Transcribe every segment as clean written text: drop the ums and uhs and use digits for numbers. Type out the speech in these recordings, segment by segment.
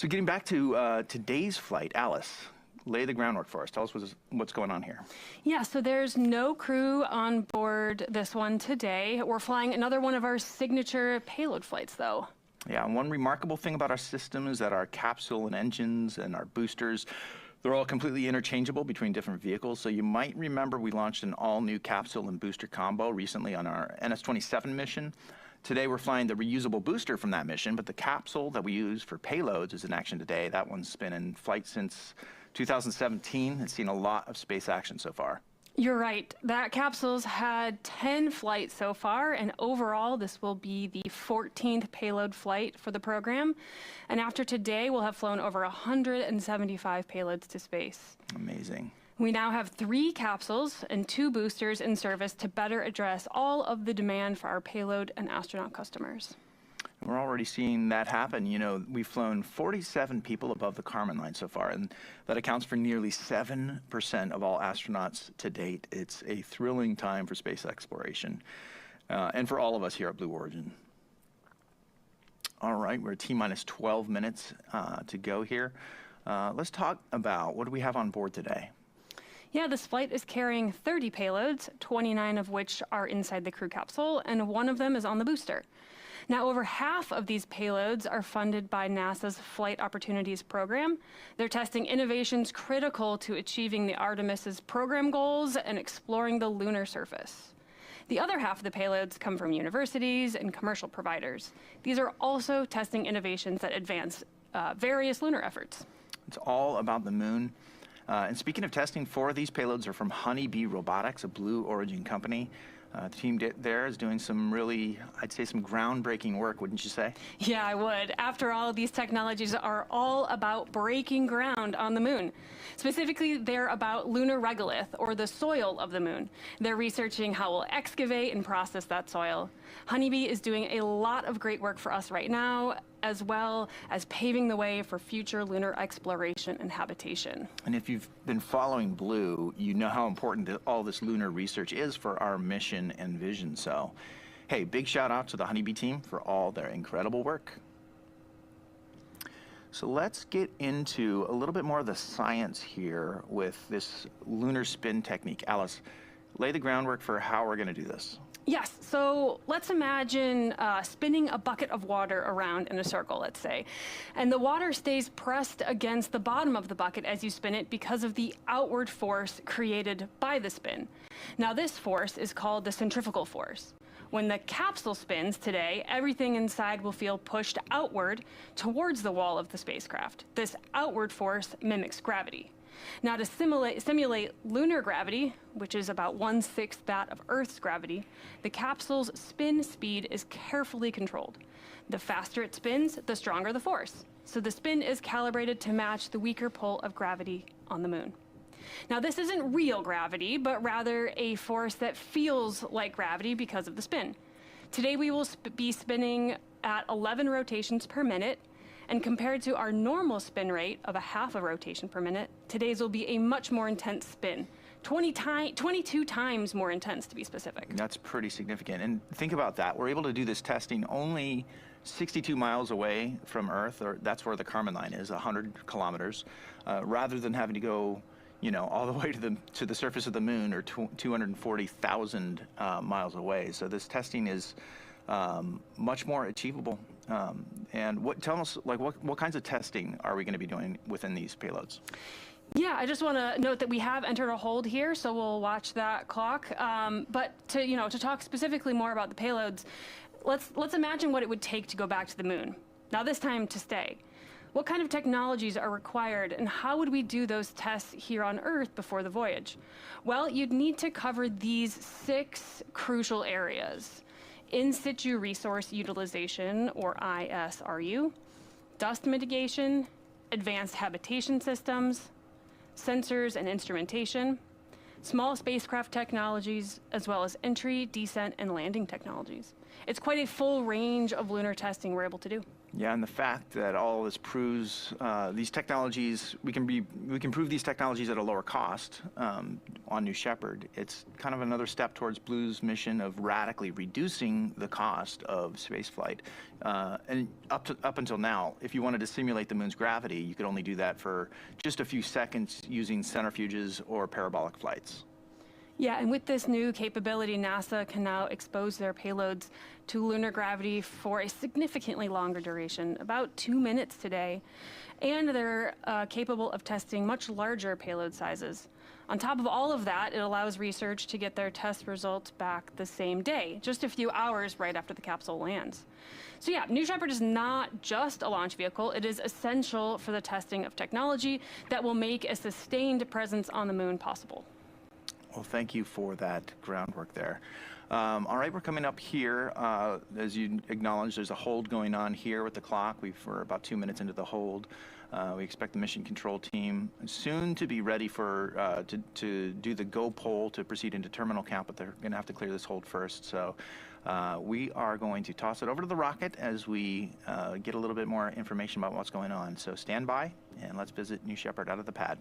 So getting back to today's flight, Alice, lay the groundwork for us. Tell us what's going on here. Yeah, so there's no crew on board this one today. We're flying another one of our signature payload flights, though. Yeah, and one remarkable thing about our system is that our capsule and engines and our boosters, they're all completely interchangeable between different vehicles. So you might remember we launched an all-new capsule and booster combo recently on our NS-27 mission. Today we're flying the reusable booster from that mission, but the capsule that we use for payloads is in action today. That one's been in flight since 2017. It's seen a lot of space action so far. You're right. That capsule's had 10 flights so far, and overall this will be the 14th payload flight for the program. And after today, we'll have flown over 175 payloads to space. Amazing. We now have 3 capsules and 2 boosters in service to better address all of the demand for our payload and astronaut customers. We're already seeing that happen. You know, we've flown 47 people above the Kármán line so far, and that accounts for nearly 7% of all astronauts to date. It's a thrilling time for space exploration, and for all of us here at Blue Origin. All right, we're T-minus 12 minutes to go here. Let's talk about what do we have on board today? Yeah, this flight is carrying 30 payloads, 29 of which are inside the crew capsule, and 1 of them is on the booster. Now, over half of these payloads are funded by NASA's Flight Opportunities Program. They're testing innovations critical to achieving the Artemis's program goals and exploring the lunar surface. The other half of the payloads come from universities and commercial providers. These are also testing innovations that advance various lunar efforts. It's all about the moon. And speaking of testing, 4 of these payloads are from Honeybee Robotics, a Blue Origin company. The team there is doing some really, I'd say, some groundbreaking work, wouldn't you say? Yeah, I would. After all, these technologies are all about breaking ground on the moon. Specifically, they're about lunar regolith, or the soil of the moon. They're researching how we'll excavate and process that soil. Honeybee is doing a lot of great work for us right now, as well as paving the way for future lunar exploration and habitation. And if you've been following Blue, you know how important all this lunar research is for our mission and vision. So, hey, big shout out to the Honeybee team for all their incredible work. So let's get into a little bit more of the science here with this lunar spin technique. Alice, lay the groundwork for how we're going to do this. Yes, so let's imagine spinning a bucket of water around in a circle, let's say. And the water stays pressed against the bottom of the bucket as you spin it because of the outward force created by the spin. Now, this force is called the centrifugal force. When the capsule spins today, everything inside will feel pushed outward towards the wall of the spacecraft. This outward force mimics gravity. Now, to simulate lunar gravity, which is about 1/6 that of Earth's gravity, the capsule's spin speed is carefully controlled. The faster it spins, the stronger the force. So the spin is calibrated to match the weaker pull of gravity on the moon. Now, this isn't real gravity, but rather a force that feels like gravity because of the spin. Today, we will be spinning at 11 rotations per minute, and compared to our normal spin rate of 1/2 a rotation per minute, today's will be a much more intense spin, 22 times more intense to be specific. That's pretty significant. And think about that. We're able to do this testing only 62 miles away from Earth, or that's where the Kármán line is, 100 kilometers, rather than having to go, you know, all the way to the surface of the moon, or 240,000 miles away. So this testing is much more achievable. And tell us, like, what kinds of testing are we going to be doing within these payloads? Yeah, I just want to note that we have entered a hold here, so we'll watch that clock. But to talk specifically more about the payloads, let's imagine what it would take to go back to the moon. Now, this time to stay. What kind of technologies are required, and how would we do those tests here on Earth before the voyage? Well, you'd need to cover these 6 crucial areas: in situ resource utilization, or ISRU, dust mitigation, advanced habitation systems, sensors and instrumentation, small spacecraft technologies, as well as entry, descent, and landing technologies. It's quite a full range of lunar testing we're able to do. Yeah, and the fact that all this proves these technologies, we can prove these technologies at a lower cost on New Shepard. It's kind of another step towards Blue's mission of radically reducing the cost of spaceflight. And up until now, if you wanted to simulate the moon's gravity, you could only do that for just a few seconds using centrifuges or parabolic flights. Yeah, and with this new capability, NASA can now expose their payloads to lunar gravity for a significantly longer duration, about 2 minutes today. And they're capable of testing much larger payload sizes. On top of all of that, it allows research to get their test results back the same day, just a few hours right after the capsule lands. So yeah, New Shepard is not just a launch vehicle. It is essential for the testing of technology that will make a sustained presence on the moon possible. Well, thank you for that groundwork there. All right, we're coming up here. As you acknowledged, there's a hold going on here with the clock. We're about 2 minutes into the hold. We expect the mission control team soon to be ready for to do the go poll to proceed into terminal count, but they're going to have to clear this hold first. So we are going to toss it over to the rocket as we get a little bit more information about what's going on. So stand by, and let's visit New Shepard out of the pad.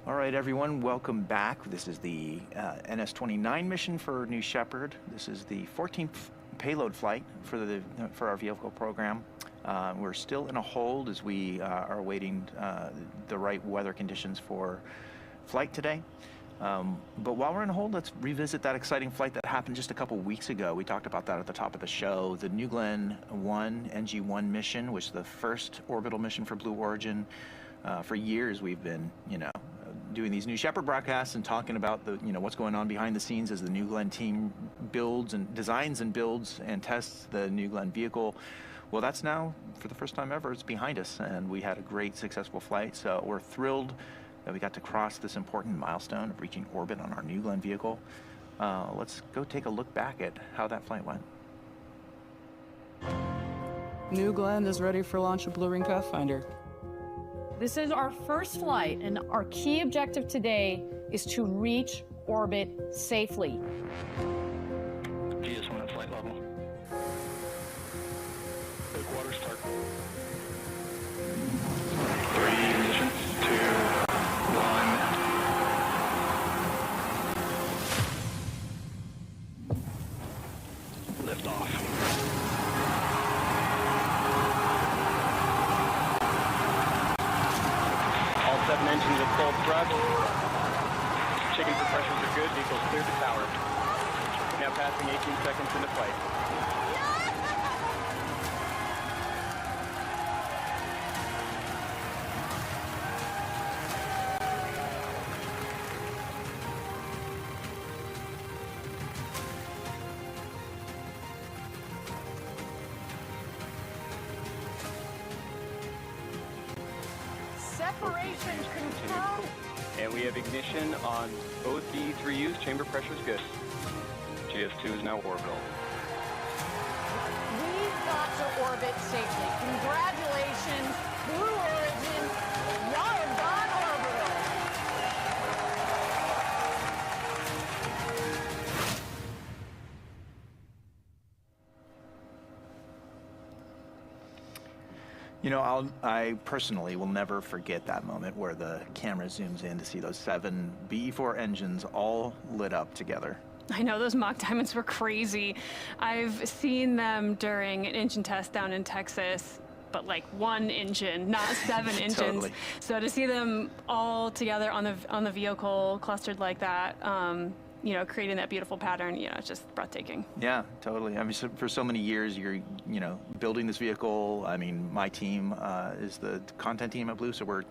All right, everyone, welcome back. This is the NS-29 mission for New Shepard. This is the 14th payload flight for our vehicle program. We're still in a hold as we are awaiting the right weather conditions for flight today. But while we're in a hold, let's revisit that exciting flight that happened just a couple weeks ago. We talked about that at the top of the show. The New Glenn 1 NG-1 mission, which is the first orbital mission for Blue Origin. For years, we've been, doing these New Shepard broadcasts and talking about what's going on behind the scenes as the New Glenn team designs and builds and tests the New Glenn vehicle. Well, that's now, for the first time ever, it's behind us, and we had a great, successful flight. So we're thrilled that we got to cross this important milestone of reaching orbit on our New Glenn vehicle. Let's go take a look back at how that flight went. New Glenn is ready for launch of Blue Ring Pathfinder. This is our first flight, and our key objective today is to reach orbit safely. GS1 at flight level. Big water start. 3, ignition, 2, 1. Lift off. All 7 engines at full thrust. Checking for pressures are good. Vehicle's cleared the tower. Now passing 18 seconds into flight. Separation confirmed. And we have ignition on both D3Us. Chamber pressure is good. GS2 is now orbital. We got to orbit safely. Congratulations, Blue Origin. Y'all have gone orbital. I personally will never forget that moment where the camera zooms in to see those 7 BE-4 engines all lit up together. I know those mock diamonds were crazy. I've seen them during an engine test down in Texas, but like 1 engine, not 7 engines. Totally. So to see them all together on the vehicle, clustered like that, creating that beautiful pattern, it's just breathtaking. Yeah, totally. I mean, for so many years, you're, building this vehicle. I mean, my team is the content team at Blue, so we're,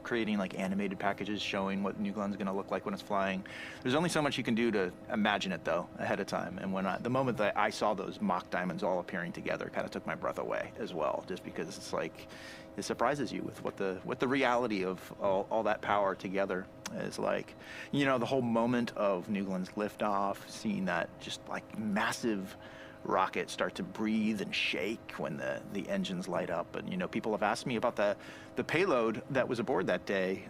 creating like animated packages showing what New Glenn's going to look like when it's flying. There's only so much you can do to imagine it, though, ahead of time. And the moment that I saw those mock diamonds all appearing together, kind of took my breath away as well, just because it's like, it surprises you with what the reality of all that power together is like. The whole moment of New Glenn's liftoff, seeing that just like massive rocket start to breathe and shake when the engines light up. And people have asked me about the payload that was aboard that day.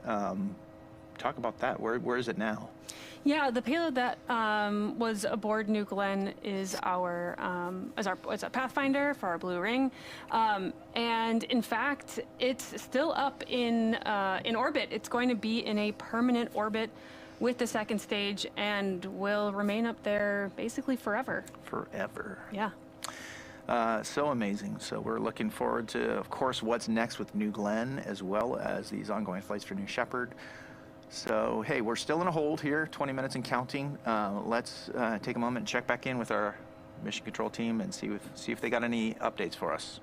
Talk about that. Where is it now? Yeah, the payload that was aboard New Glenn is our Pathfinder for our Blue Ring, and in fact, it's still up in orbit. It's going to be in a permanent orbit with the second stage, and will remain up there basically forever. Forever. Yeah. So amazing. So we're looking forward to, of course, what's next with New Glenn, as well as these ongoing flights for New Shepard. So, hey, we're still in a hold here, 20 minutes and counting. Let's take a moment and check back in with our mission control team and see if they got any updates for us.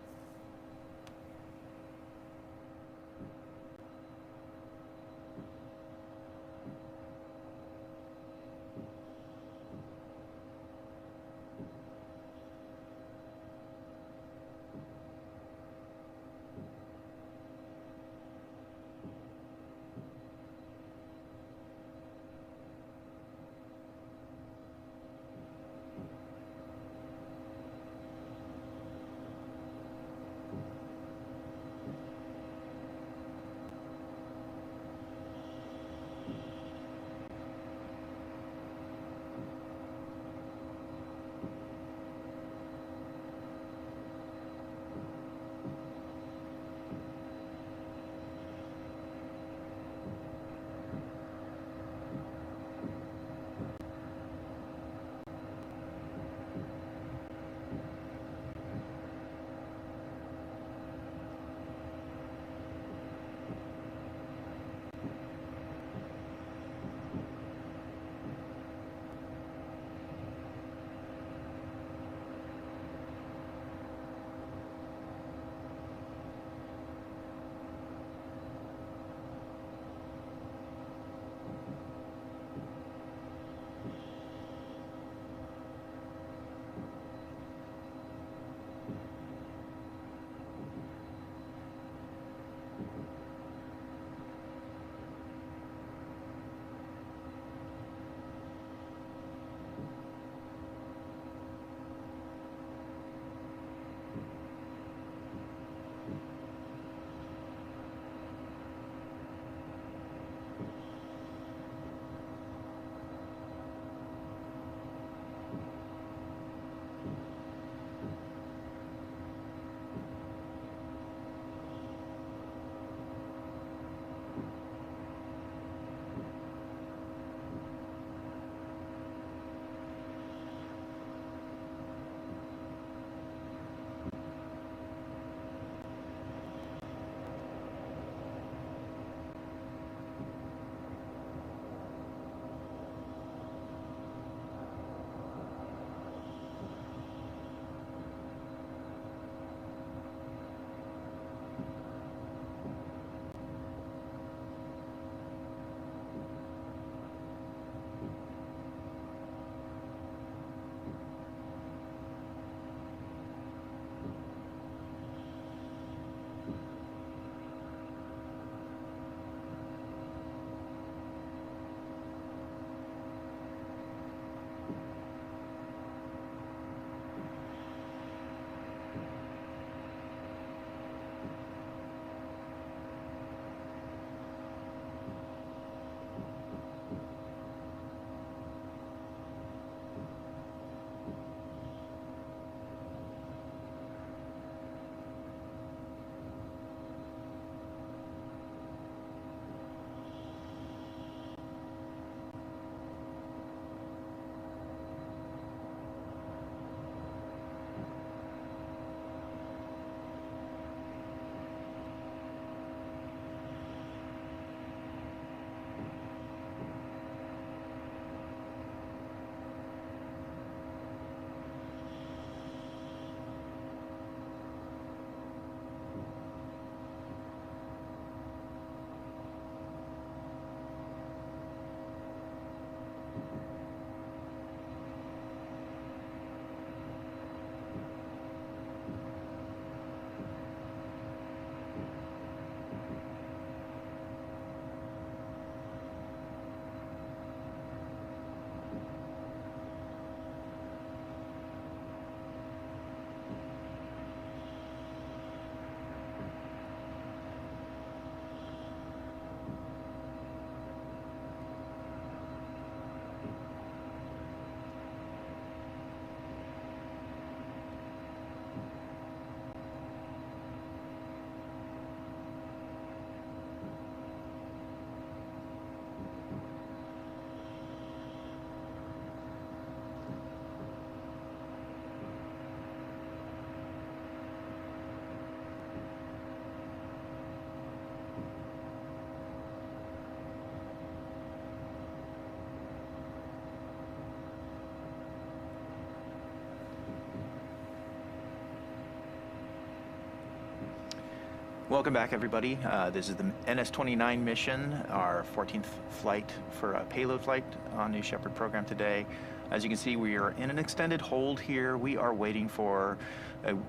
Welcome back, everybody. This is the NS-29 mission, our 14th flight for a payload flight on the Shepard program today. As you can see, we are in an extended hold here. We are waiting for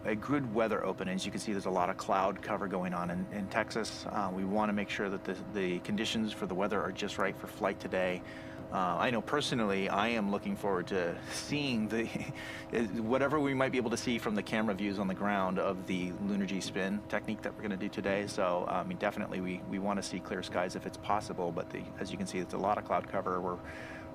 a good weather opening. As you can see, there's a lot of cloud cover going on in Texas. We want to make sure that the conditions for the weather are just right for flight today. I know personally, I am looking forward to seeing whatever we might be able to see from the camera views on the ground of the lunar G-spin technique that we're going to do today. So, I mean, definitely we want to see clear skies if it's possible, but as you can see, it's a lot of cloud cover.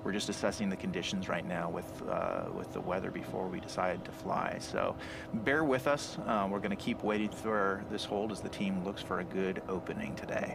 We're just assessing the conditions right now with the weather before we decide to fly. So bear with us. We're going to keep waiting for this hold as the team looks for a good opening today.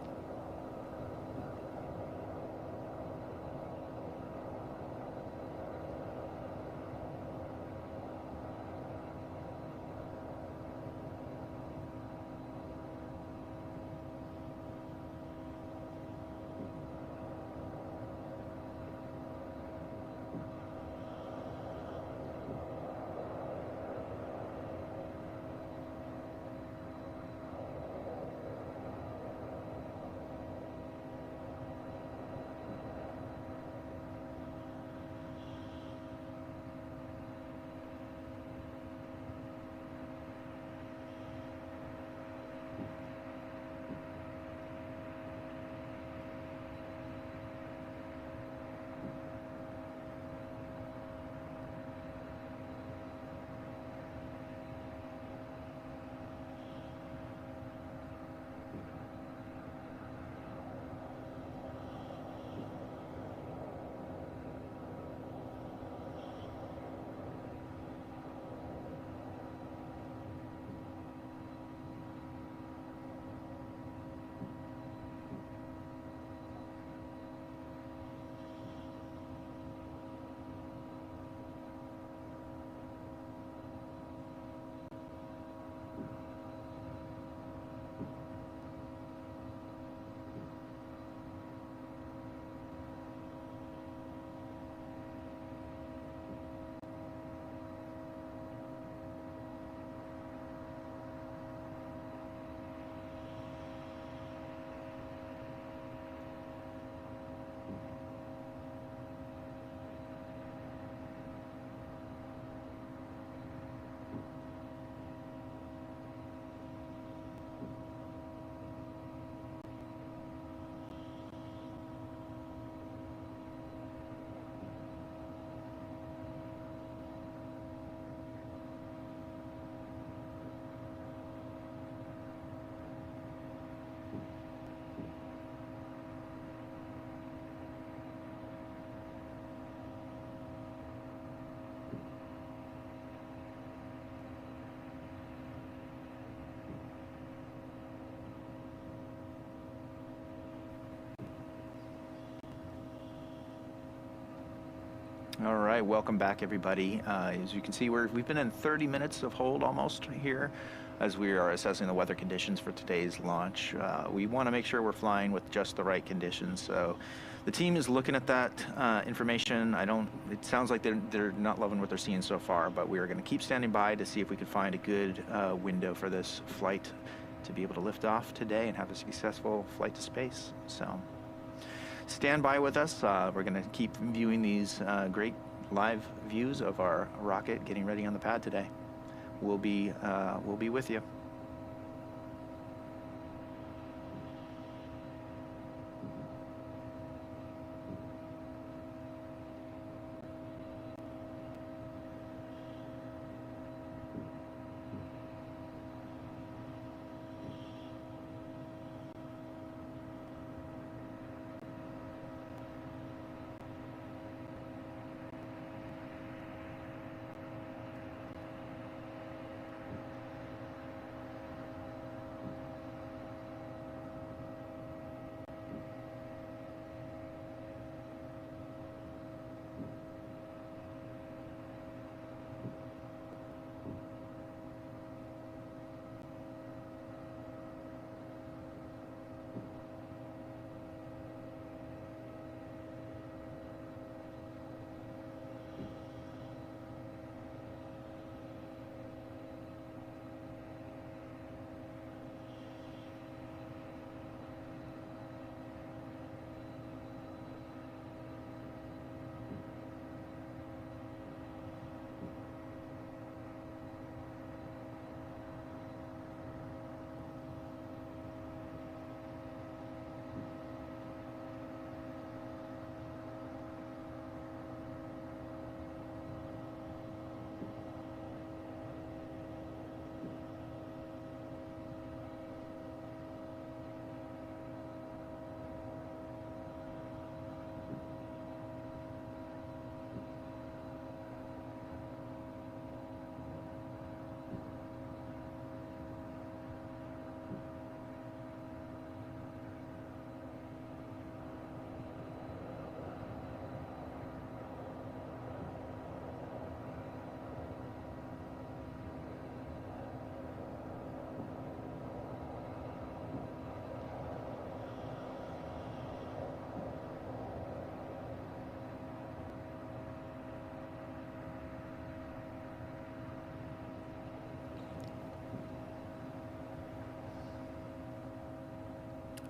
All right, welcome back, everybody. As you can see, we've been in 30 minutes of hold almost here as we are assessing the weather conditions for today's launch. We want to make sure we're flying with just the right conditions. So the team is looking at that information. It sounds like they're not loving what they're seeing so far, but we are going to keep standing by to see if we can find a good window for this flight to be able to lift off today and have a successful flight to space. So stand by with us. We're going to keep viewing these great live views of our rocket getting ready on the pad today. We'll be with you.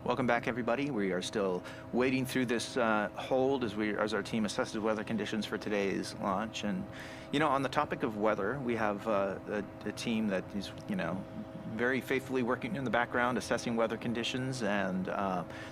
Welcome back, everybody. We are still wading through this hold as our team assesses weather conditions for today's launch. And, you know, on the topic of weather, we have a team that is, you know, very faithfully working in the background, assessing weather conditions, and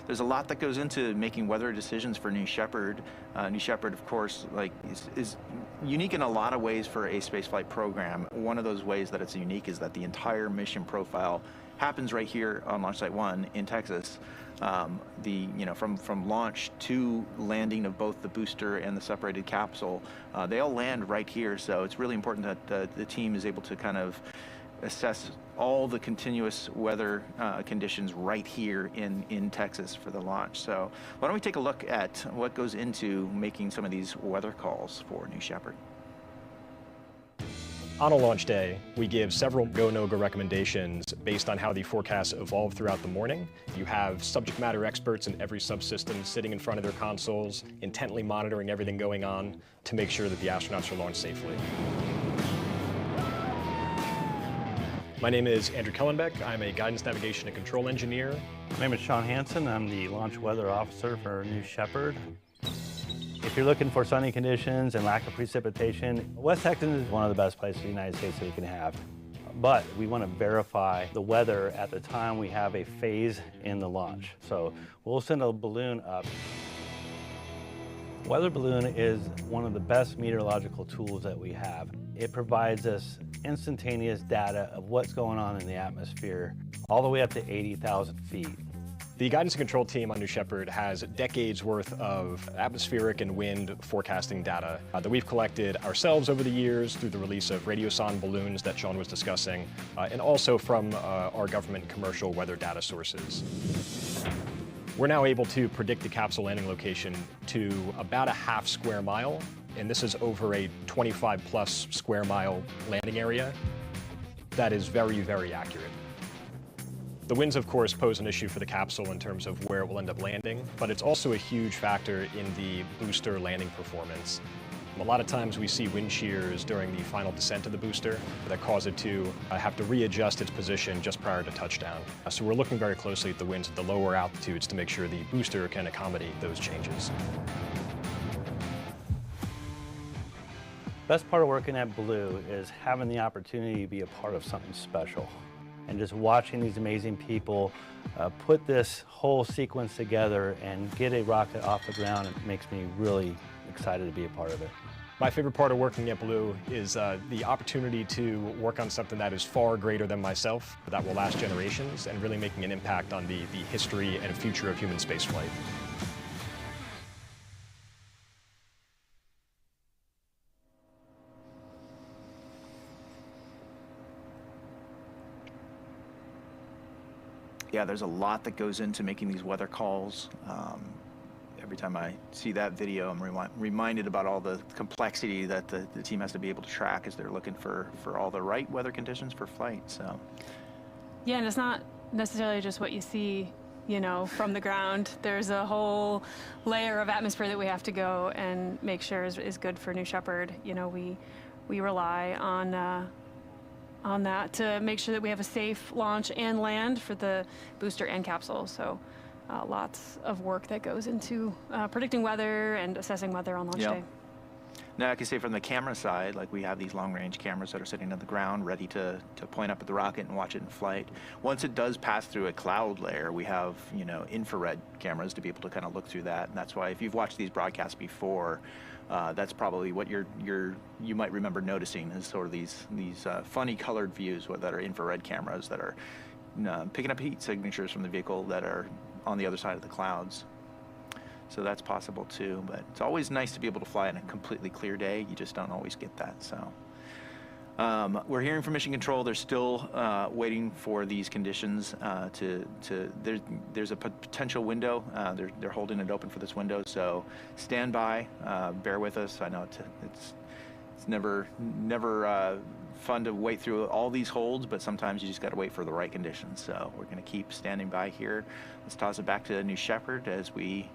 there's a lot that goes into making weather decisions for New Shepard. New Shepard, of course, like is unique in a lot of ways for a spaceflight program. One of those ways that it's unique is that the entire mission profile happens right here on Launch Site 1 in Texas. From launch to landing of both the booster and the separated capsule, they all land right here. So it's really important that the team is able to kind of assess all the continuous weather conditions right here in Texas for the launch. So why don't we take a look at what goes into making some of these weather calls for New Shepard. On a launch day, we give several go, no-go recommendations based on how the forecasts evolve throughout the morning. You have subject matter experts in every subsystem sitting in front of their consoles, intently monitoring everything going on to make sure that the astronauts are launched safely. My name is Andrew Kellenbeck. I'm a guidance, navigation, and control engineer. My name is Sean Hansen. I'm the launch weather officer for New Shepard. If you're looking for sunny conditions and lack of precipitation, West Texas is one of the best places in the United States that you can have. But we want to verify the weather at the time we have a phase in the launch. So we'll send a balloon up. Weather balloon is one of the best meteorological tools that we have. It provides us instantaneous data of what's going on in the atmosphere all the way up to 80,000 feet. The guidance and control team on New Shepard has decades worth of atmospheric and wind forecasting data that we've collected ourselves over the years through the release of radiosonde balloons that Sean was discussing, and also from our government and commercial weather data sources. We're now able to predict the capsule landing location to about a half square mile, and this is over a 25+ square mile landing area. That is very, very accurate. The winds, of course, pose an issue for the capsule in terms of where it will end up landing, but it's also a huge factor in the booster landing performance. A lot of times we see wind shears during the final descent of the booster that cause it to have to readjust its position just prior to touchdown. So we're looking very closely at the winds at the lower altitudes to make sure the booster can accommodate those changes. Best part of working at Blue is having the opportunity to be a part of something special. And just watching these amazing people put this whole sequence together and get a rocket off the ground, it makes me really excited to be a part of it. My favorite part of working at Blue is the opportunity to work on something that is far greater than myself, that will last generations, and really making an impact on the history and future of human spaceflight. Yeah, there's a lot that goes into making these weather calls. Every time I see that video, I'm reminded about all the complexity that the team has to be able to track as they're looking for all the right weather conditions for flight. So, Yeah, and it's not necessarily just what you see, you know, from the ground. There's a whole layer of atmosphere that we have to go and make sure is good for New Shepard. You know, we rely on that to make sure that we have a safe launch and land for the booster and capsule. So lots of work that goes into predicting weather and assessing weather on launch day. Now, I can say from the camera side, like we have these long-range cameras that are sitting on the ground ready to point up at the rocket and watch it in flight. Once it does pass through a cloud layer, we have, you know, infrared cameras to be able to kind of look through that. And that's why if you've watched these broadcasts before, that's probably what you might remember noticing is sort of these funny colored views that are infrared cameras that are picking up heat signatures from the vehicle that are on the other side of the clouds. So that's possible too, but it's always nice to be able to fly on a completely clear day. You just don't always get that. So we're hearing from Mission Control. They're still waiting for these conditions there's a potential window. They're holding it open for this window. So stand by, bear with us. I know it's never fun to wait through all these holds, but sometimes you just got to wait for the right conditions. So we're going to keep standing by here. Let's toss it back to New Shepard as we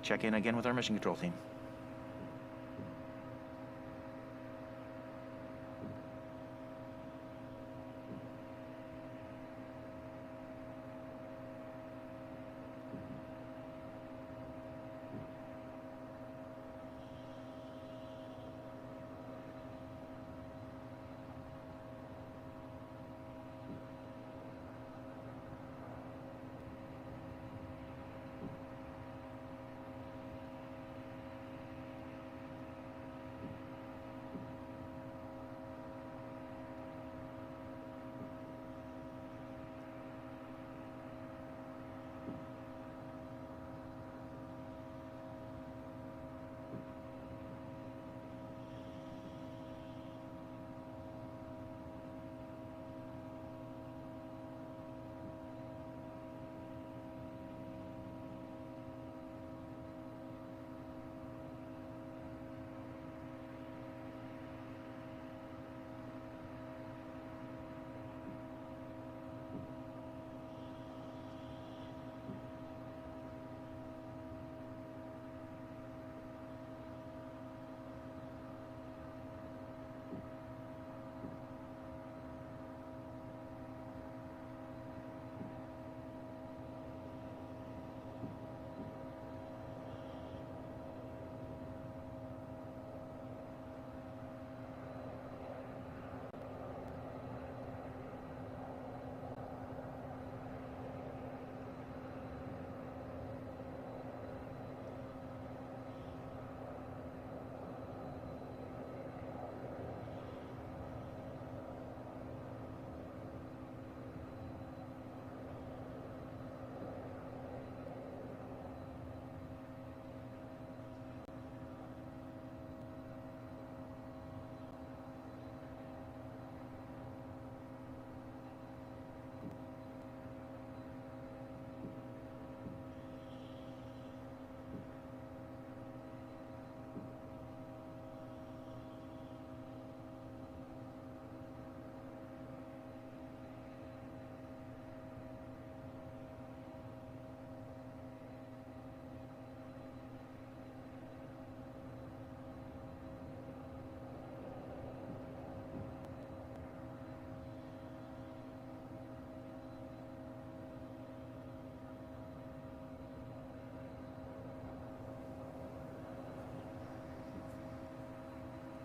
check in again with our Mission Control team.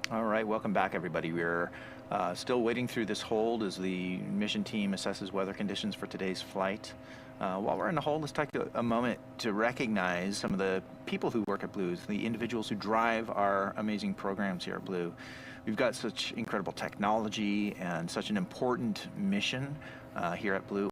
All right, welcome back, everybody. We're still waiting through this hold as the mission team assesses weather conditions for today's flight. While we're in the hold, let's take a moment to recognize some of the people who work at Blue, the individuals who drive our amazing programs here at Blue. We've got such incredible technology and such an important mission here at Blue.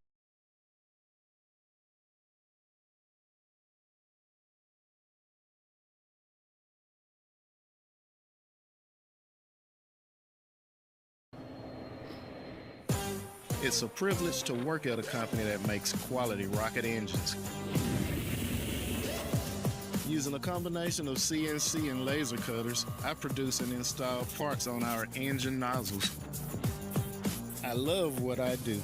It's a privilege to work at a company that makes quality rocket engines. Using a combination of CNC and laser cutters, I produce and install parts on our engine nozzles. I love what I do,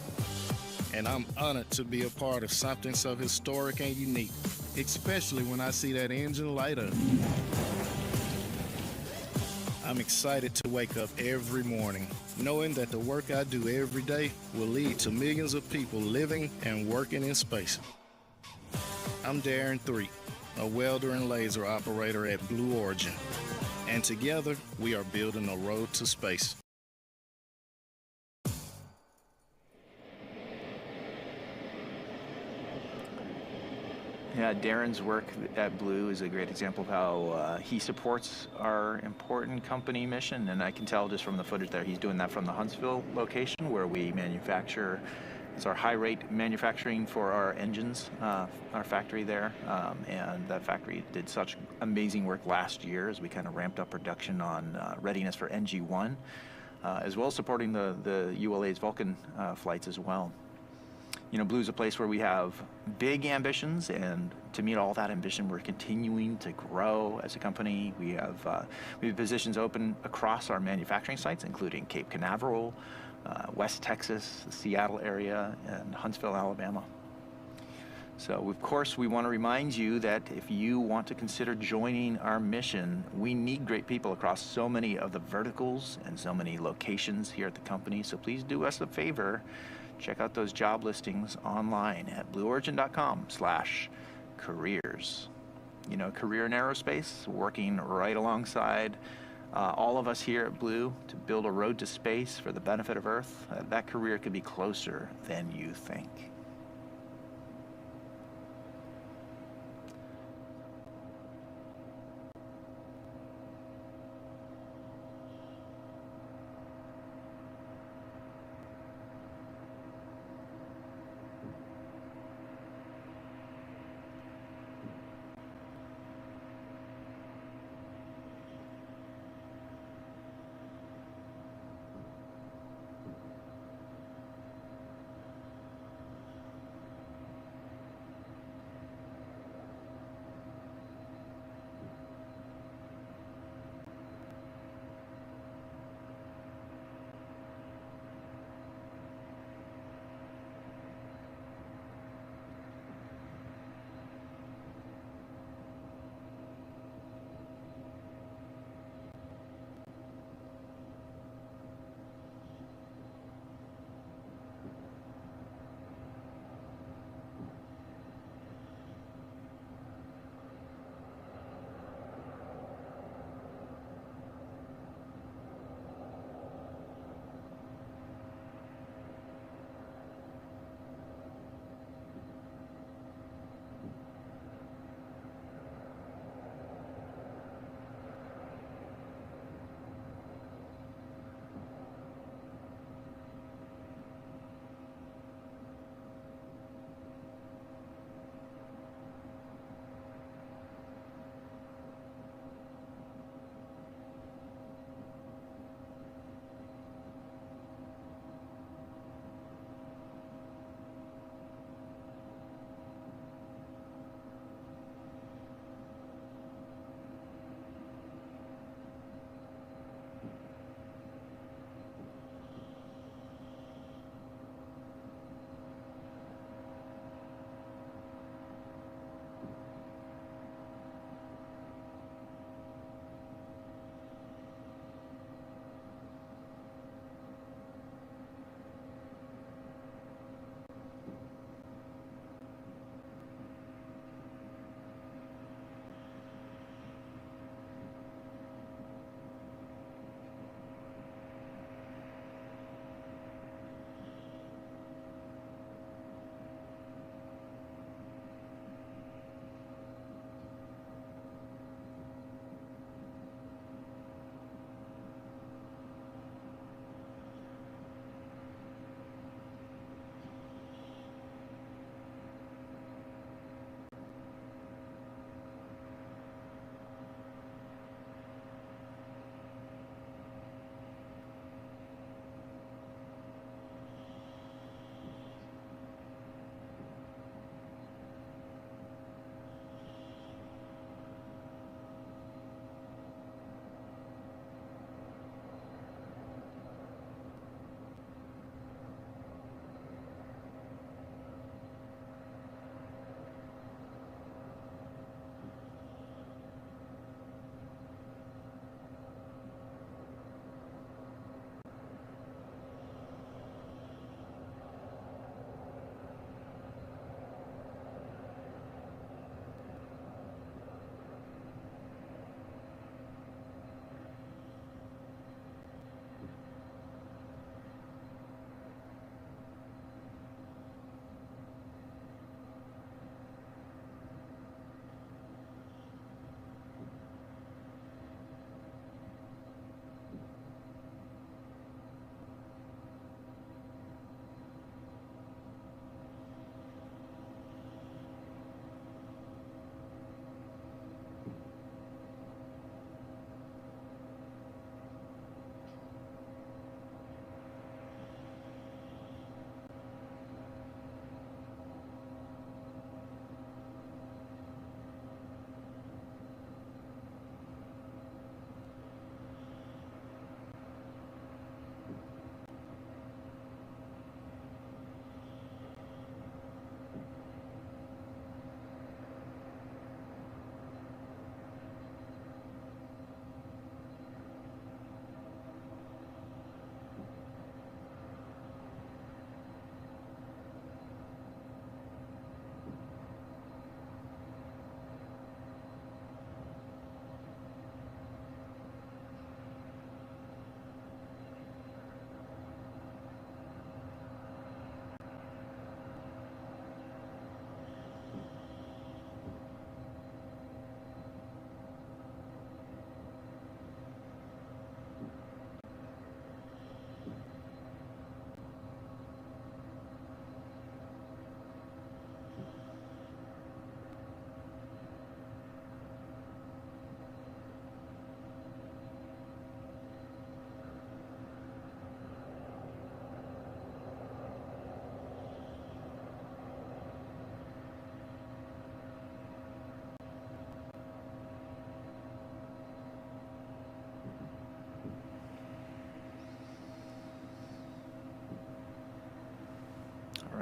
and I'm honored to be a part of something so historic and unique, especially when I see that engine light up. I'm excited to wake up every morning, knowing that the work I do every day will lead to millions of people living and working in space. I'm Darren Threet, a welder and laser operator at Blue Origin, and together we are building a road to space. Yeah, Darren's work at Blue is a great example of how he supports our important company mission, and I can tell just from the footage there, he's doing that from the Huntsville location where we manufacture. It's our high-rate manufacturing for our engines, our factory there, and that factory did such amazing work last year as we kind of ramped up production on readiness for NG1, as well as supporting the ULA's Vulcan flights as well. You know, Blue's a place where we have big ambitions, and to meet all that ambition, we're continuing to grow as a company. We have positions open across our manufacturing sites, including Cape Canaveral, West Texas, the Seattle area, and Huntsville, Alabama. So, of course, we want to remind you that if you want to consider joining our mission, we need great people across so many of the verticals and so many locations here at the company. So please do us a favor. Check out those job listings online at blueorigin.com/careers. You know, career in aerospace, working right alongside all of us here at Blue to build a road to space for the benefit of Earth. That career could be closer than you think.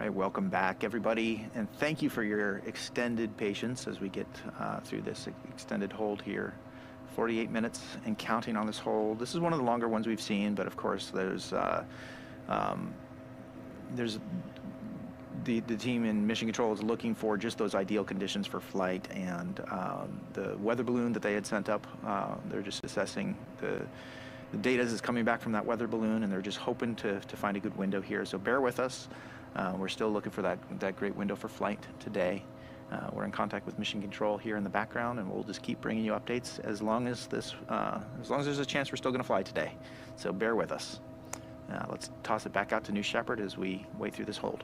right, welcome back, everybody, and thank you for your extended patience as we get through this extended hold here. 48 minutes and counting on this hold. This is one of the longer ones we've seen, but of course there's the team in Mission Control is looking for just those ideal conditions for flight, and the weather balloon that they had sent up, they're just assessing the data is coming back from that weather balloon, and they're just hoping to find a good window here. So bear with us. We're still looking for that great window for flight today. We're in contact with Mission Control here in the background, and we'll just keep bringing you updates as long as there's a chance we're still going to fly today. So bear with us. Let's toss it back out to New Shepard as we wait through this hold.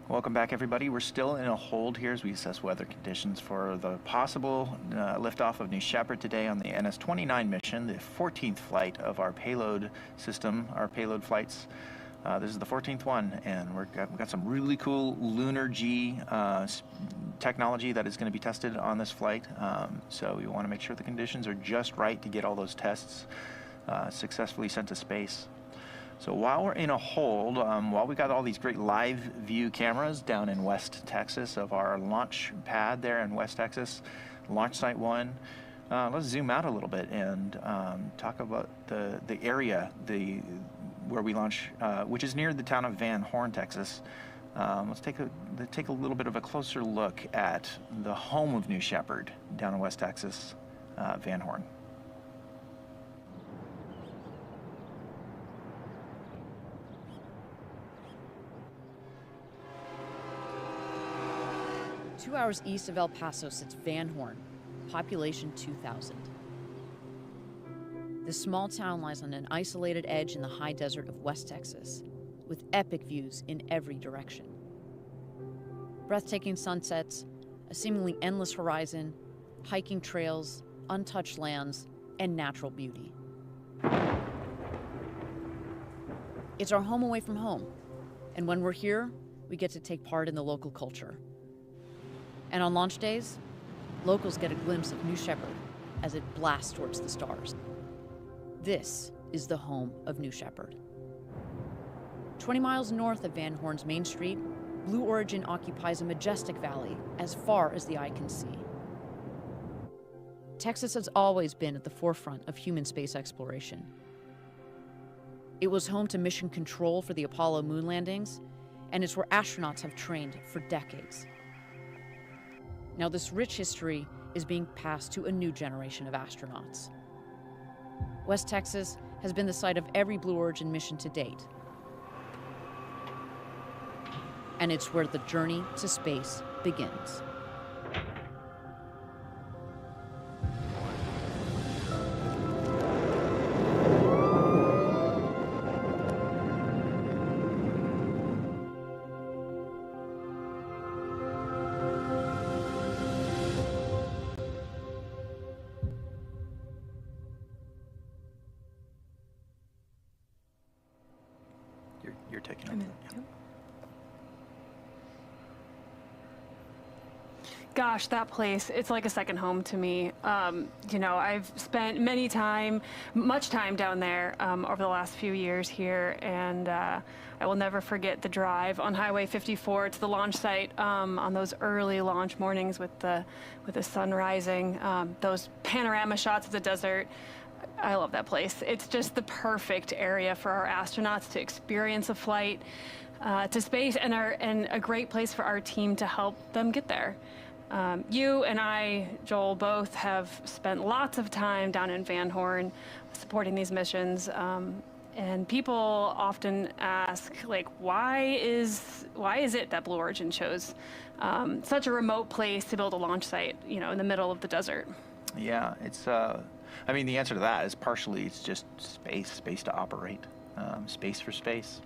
Welcome back, everybody. We're still in a hold here as we assess weather conditions for the possible liftoff of New Shepard today on the NS-29 mission, the 14th flight of our payload system, our payload flights. This is the 14th one, and we've got some really cool lunar G technology that is going to be tested on this flight. So we want to make sure the conditions are just right to get all those tests successfully sent to space. So while we're in a hold, while we got all these great live view cameras down in West Texas of our launch pad there in West Texas, Launch Site 1, let's zoom out a little bit and talk about the area where we launch, which is near the town of Van Horn, Texas. Let's take a little bit of a closer look at the home of New Shepard down in West Texas, Van Horn. 2 hours east of El Paso sits Van Horn, population 2,000. This small town lies on an isolated edge in the high desert of West Texas, with epic views in every direction. Breathtaking sunsets, a seemingly endless horizon, hiking trails, untouched lands, and natural beauty. It's our home away from home, and when we're here, we get to take part in the local culture. And on launch days, locals get a glimpse of New Shepard as it blasts towards the stars. This is the home of New Shepard. 20 miles north of Van Horn's Main Street, Blue Origin occupies a majestic valley as far as the eye can see. Texas has always been at the forefront of human space exploration. It was home to mission control for the Apollo moon landings, and it's where astronauts have trained for decades. Now, this rich history is being passed to a new generation of astronauts. West Texas has been the site of every Blue Origin mission to date. And it's where the journey to space begins. You're taking it. Gosh, that place, it's like a second home to me. You know, I've spent much time down there over the last few years here, and I will never forget the drive on Highway 54 to the launch site on those early launch mornings with the sun rising, those panorama shots of the desert. I love that place. It's just the perfect area for our astronauts to experience a flight to space, and a great place for our team to help them get there. You and I, Joel, both have spent lots of time down in Van Horn supporting these missions, and people often ask, like, why is it that Blue Origin chose such a remote place to build a launch site, you know, in the middle of the desert? Yeah, it's, I mean, the answer to that is partially it's just space to operate, space for space.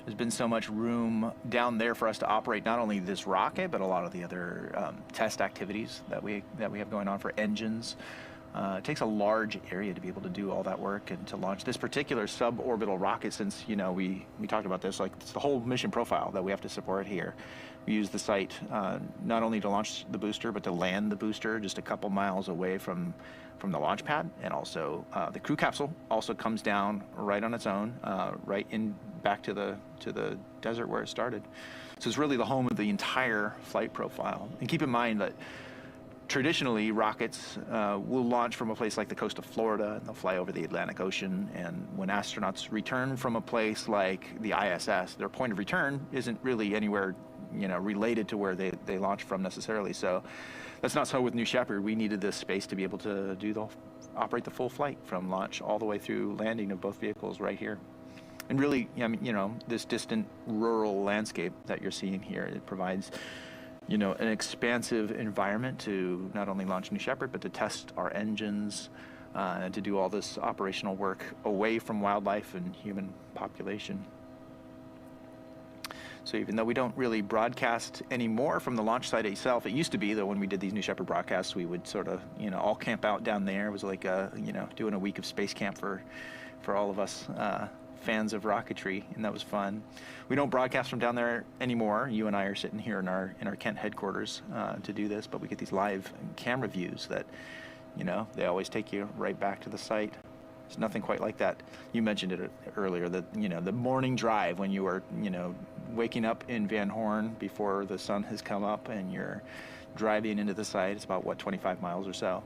There's been so much room down there for us to operate not only this rocket, but a lot of the other test activities that we have going on for engines. It takes a large area to be able to do all that work and to launch this particular suborbital rocket, since, you know, we talked about this, like, it's the whole mission profile that we have to support here. We use the site not only to launch the booster, but to land the booster just a couple miles away from the launch pad, and also the crew capsule also comes down right on its own, right in back to the desert where it started. So it's really the home of the entire flight profile. And keep in mind that traditionally rockets will launch from a place like the coast of Florida, and they'll fly over the Atlantic Ocean. And when astronauts return from a place like the ISS, their point of return isn't really anywhere, you know, related to where they launch from necessarily. So that's not so with New Shepard. We needed this space to be able to operate the full flight from launch all the way through landing of both vehicles right here. And really, I mean, you know, this distant rural landscape that you're seeing here, it provides, you know, an expansive environment to not only launch New Shepard, but to test our engines and to do all this operational work away from wildlife and human population. So even though we don't really broadcast anymore from the launch site itself, it used to be that when we did these New Shepard broadcasts, we would sort of, you know, all camp out down there. It was like, you know, doing a week of space camp for all of us fans of rocketry, and that was fun. We don't broadcast from down there anymore. You and I are sitting here in our Kent headquarters to do this, but we get these live camera views that, you know, they always take you right back to the site. It's nothing quite like that. You mentioned it earlier, that, you know, the morning drive when you are, you know, waking up in Van Horn before the sun has come up and you're driving into the site. It's about, what, 25 miles or so.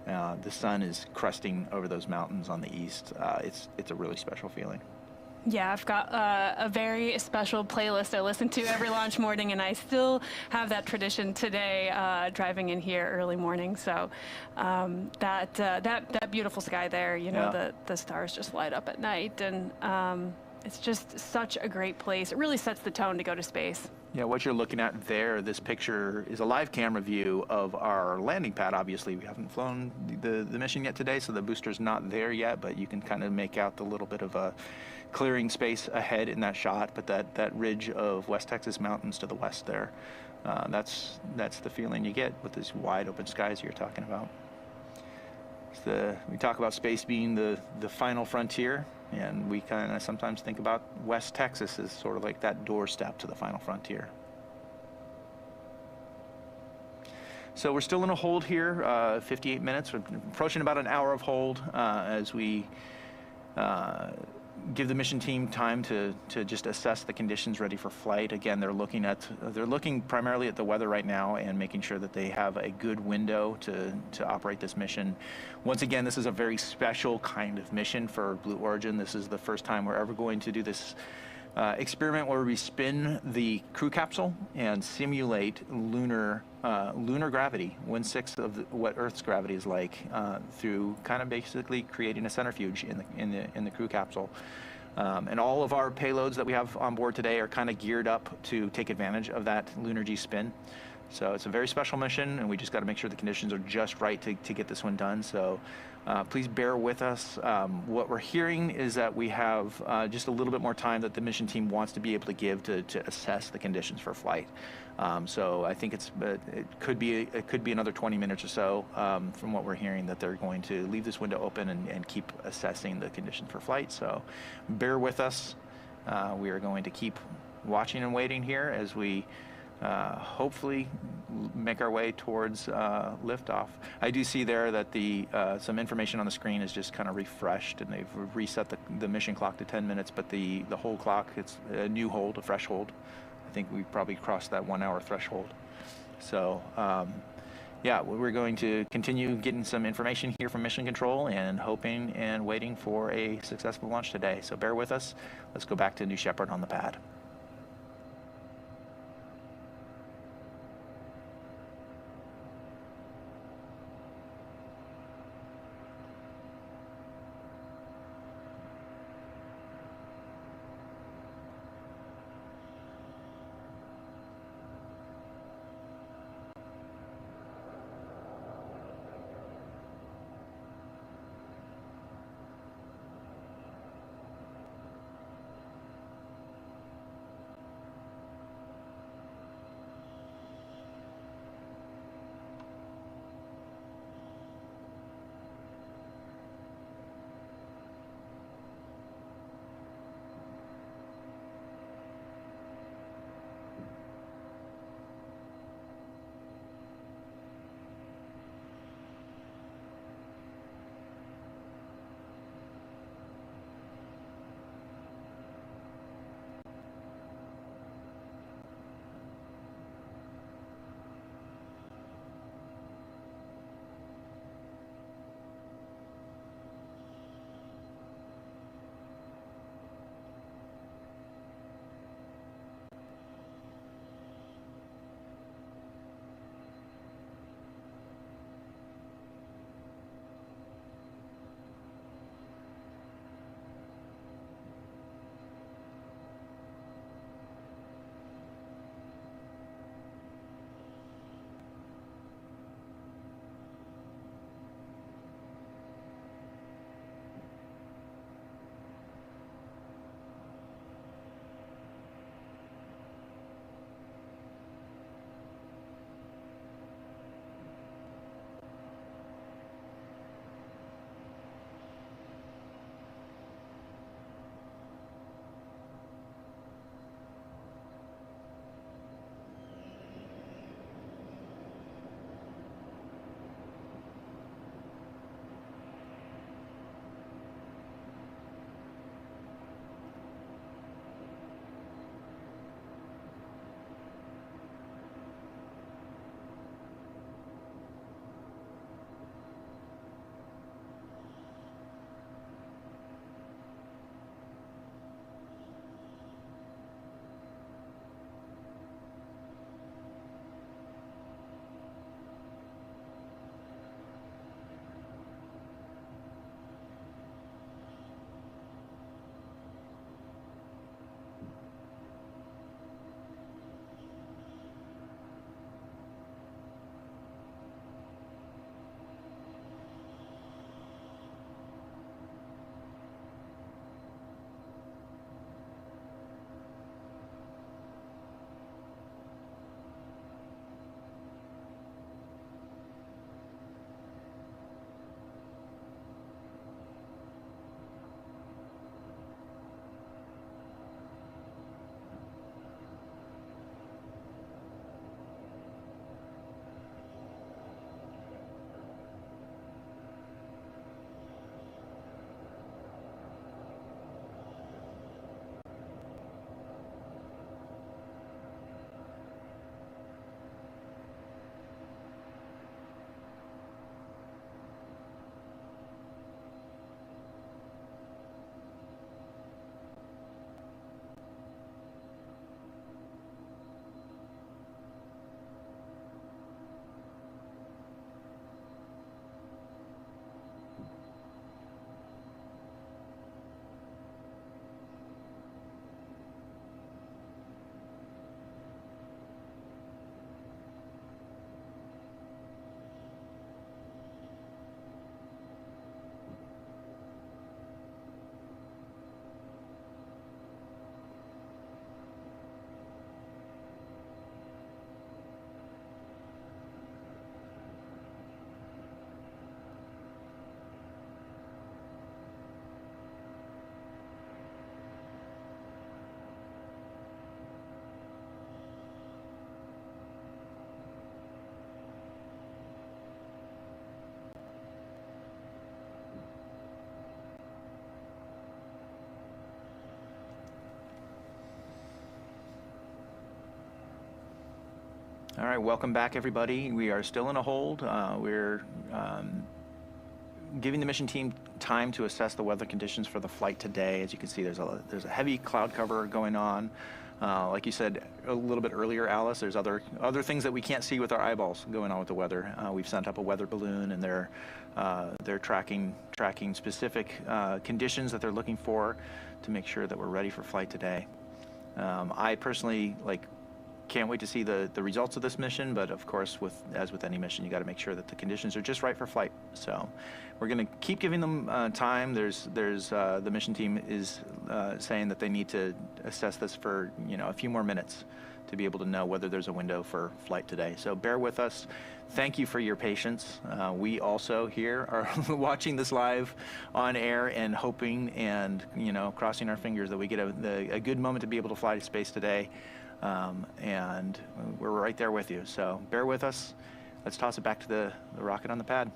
The sun is crusting over those mountains on the east. It's a really special feeling. Yeah, I've got a very special playlist I listen to every launch morning, and I still have that tradition today, driving in here early morning. So that beautiful sky there, you know, the stars just light up at night, and It's just such a great place. It really sets the tone to go to space. Yeah, what you're looking at there, this picture is a live camera view of our landing pad. Obviously, we haven't flown the mission yet today, so the booster's not there yet, but you can kind of make out the little bit of a clearing space ahead in that shot. But that ridge of West Texas mountains to the west there, that's the feeling you get with these wide open skies you're talking about. We talk about space being the final frontier, and we kind of sometimes think about West Texas as sort of like that doorstep to the final frontier. So we're still in a hold here, 58 minutes. We're approaching about an hour of hold as we give the mission team time to just assess the conditions ready for flight. Again, they're looking primarily at the weather right now and making sure that they have a good window to operate this mission. Once again, this is a very special kind of mission for Blue Origin. This is the first time we're ever going to do this experiment where we spin the crew capsule and simulate lunar gravity, 1/6 of what Earth's gravity is like, through kind of basically creating a centrifuge in the crew capsule. And all of our payloads that we have on board today are kind of geared up to take advantage of that lunar G spin. So it's a very special mission, and we just got to make sure the conditions are just right to get this one done. So please bear with us. What we're hearing is that we have just a little bit more time that the mission team wants to be able to give to assess the conditions for flight. So I think it could be another 20 minutes or so from what we're hearing, that they're going to leave this window open and keep assessing the conditions for flight. So bear with us. We are going to keep watching and waiting here as we hopefully make our way towards liftoff. I do see there that some information on the screen is just kind of refreshed, and they've reset the mission clock to 10 minutes, but the hold clock, it's a new hold, a fresh hold. I think we probably crossed that 1 hour threshold. So yeah, we're going to continue getting some information here from Mission Control and hoping and waiting for a successful launch today. So bear with us. Let's go back to New Shepard on the pad. All right, welcome back, everybody. We are still in a hold. We're giving the mission team time to assess the weather conditions for the flight today. As you can see, there's a heavy cloud cover going on. Like you said a little bit earlier, Alice, there's other things that we can't see with our eyeballs going on with the weather. We've sent up a weather balloon, and they're tracking specific conditions that they're looking for to make sure that we're ready for flight today. I personally can't wait to see the results of this mission, but of course, as with any mission, you got to make sure that the conditions are just right for flight. So we're going to keep giving them time. The mission team is saying that they need to assess this for a few more minutes to be able to know whether there's a window for flight today. So bear with us. Thank you for your patience. We also here are watching this live on air and hoping and crossing our fingers that we get a good moment to be able to fly to space today. And we're right there with you. So bear with us. Let's toss it back to the rocket on the pad.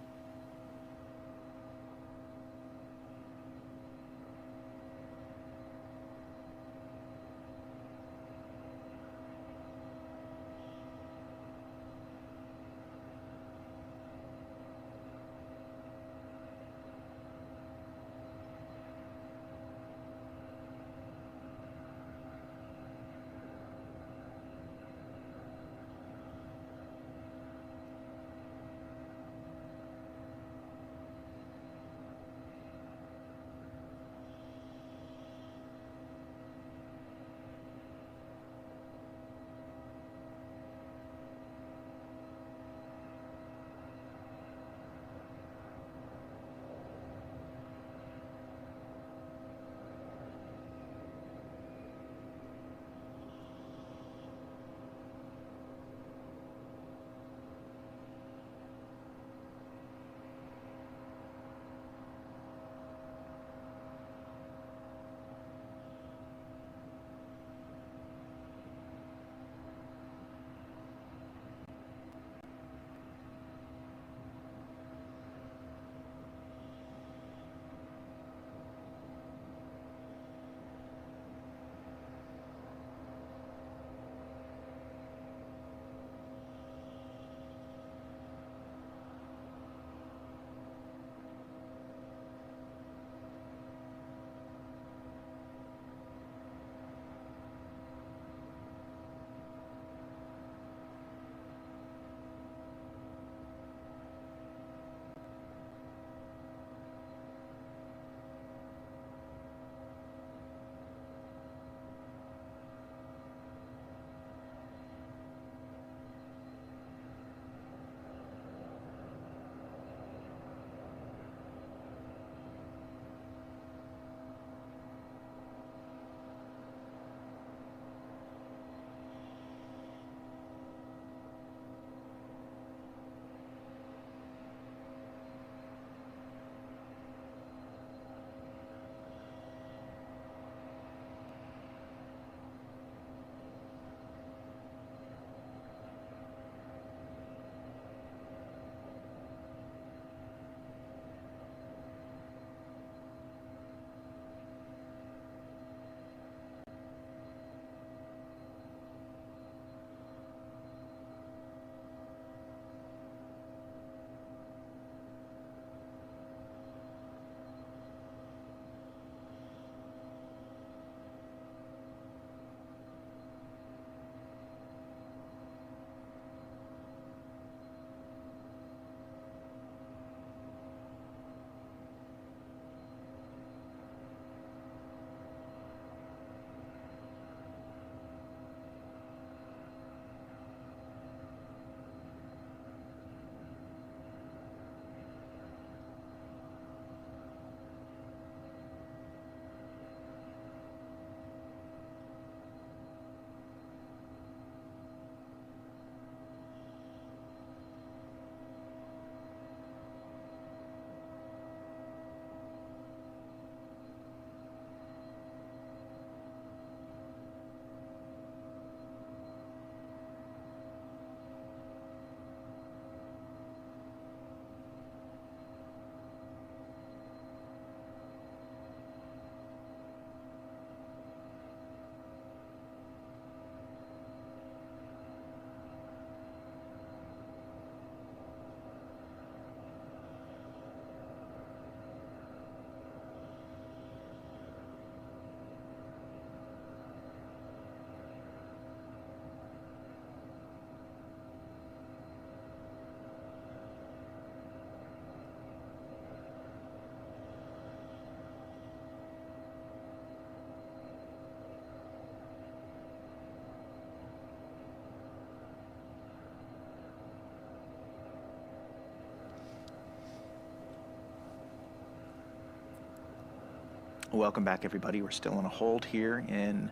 Welcome back, everybody. We're still on a hold here in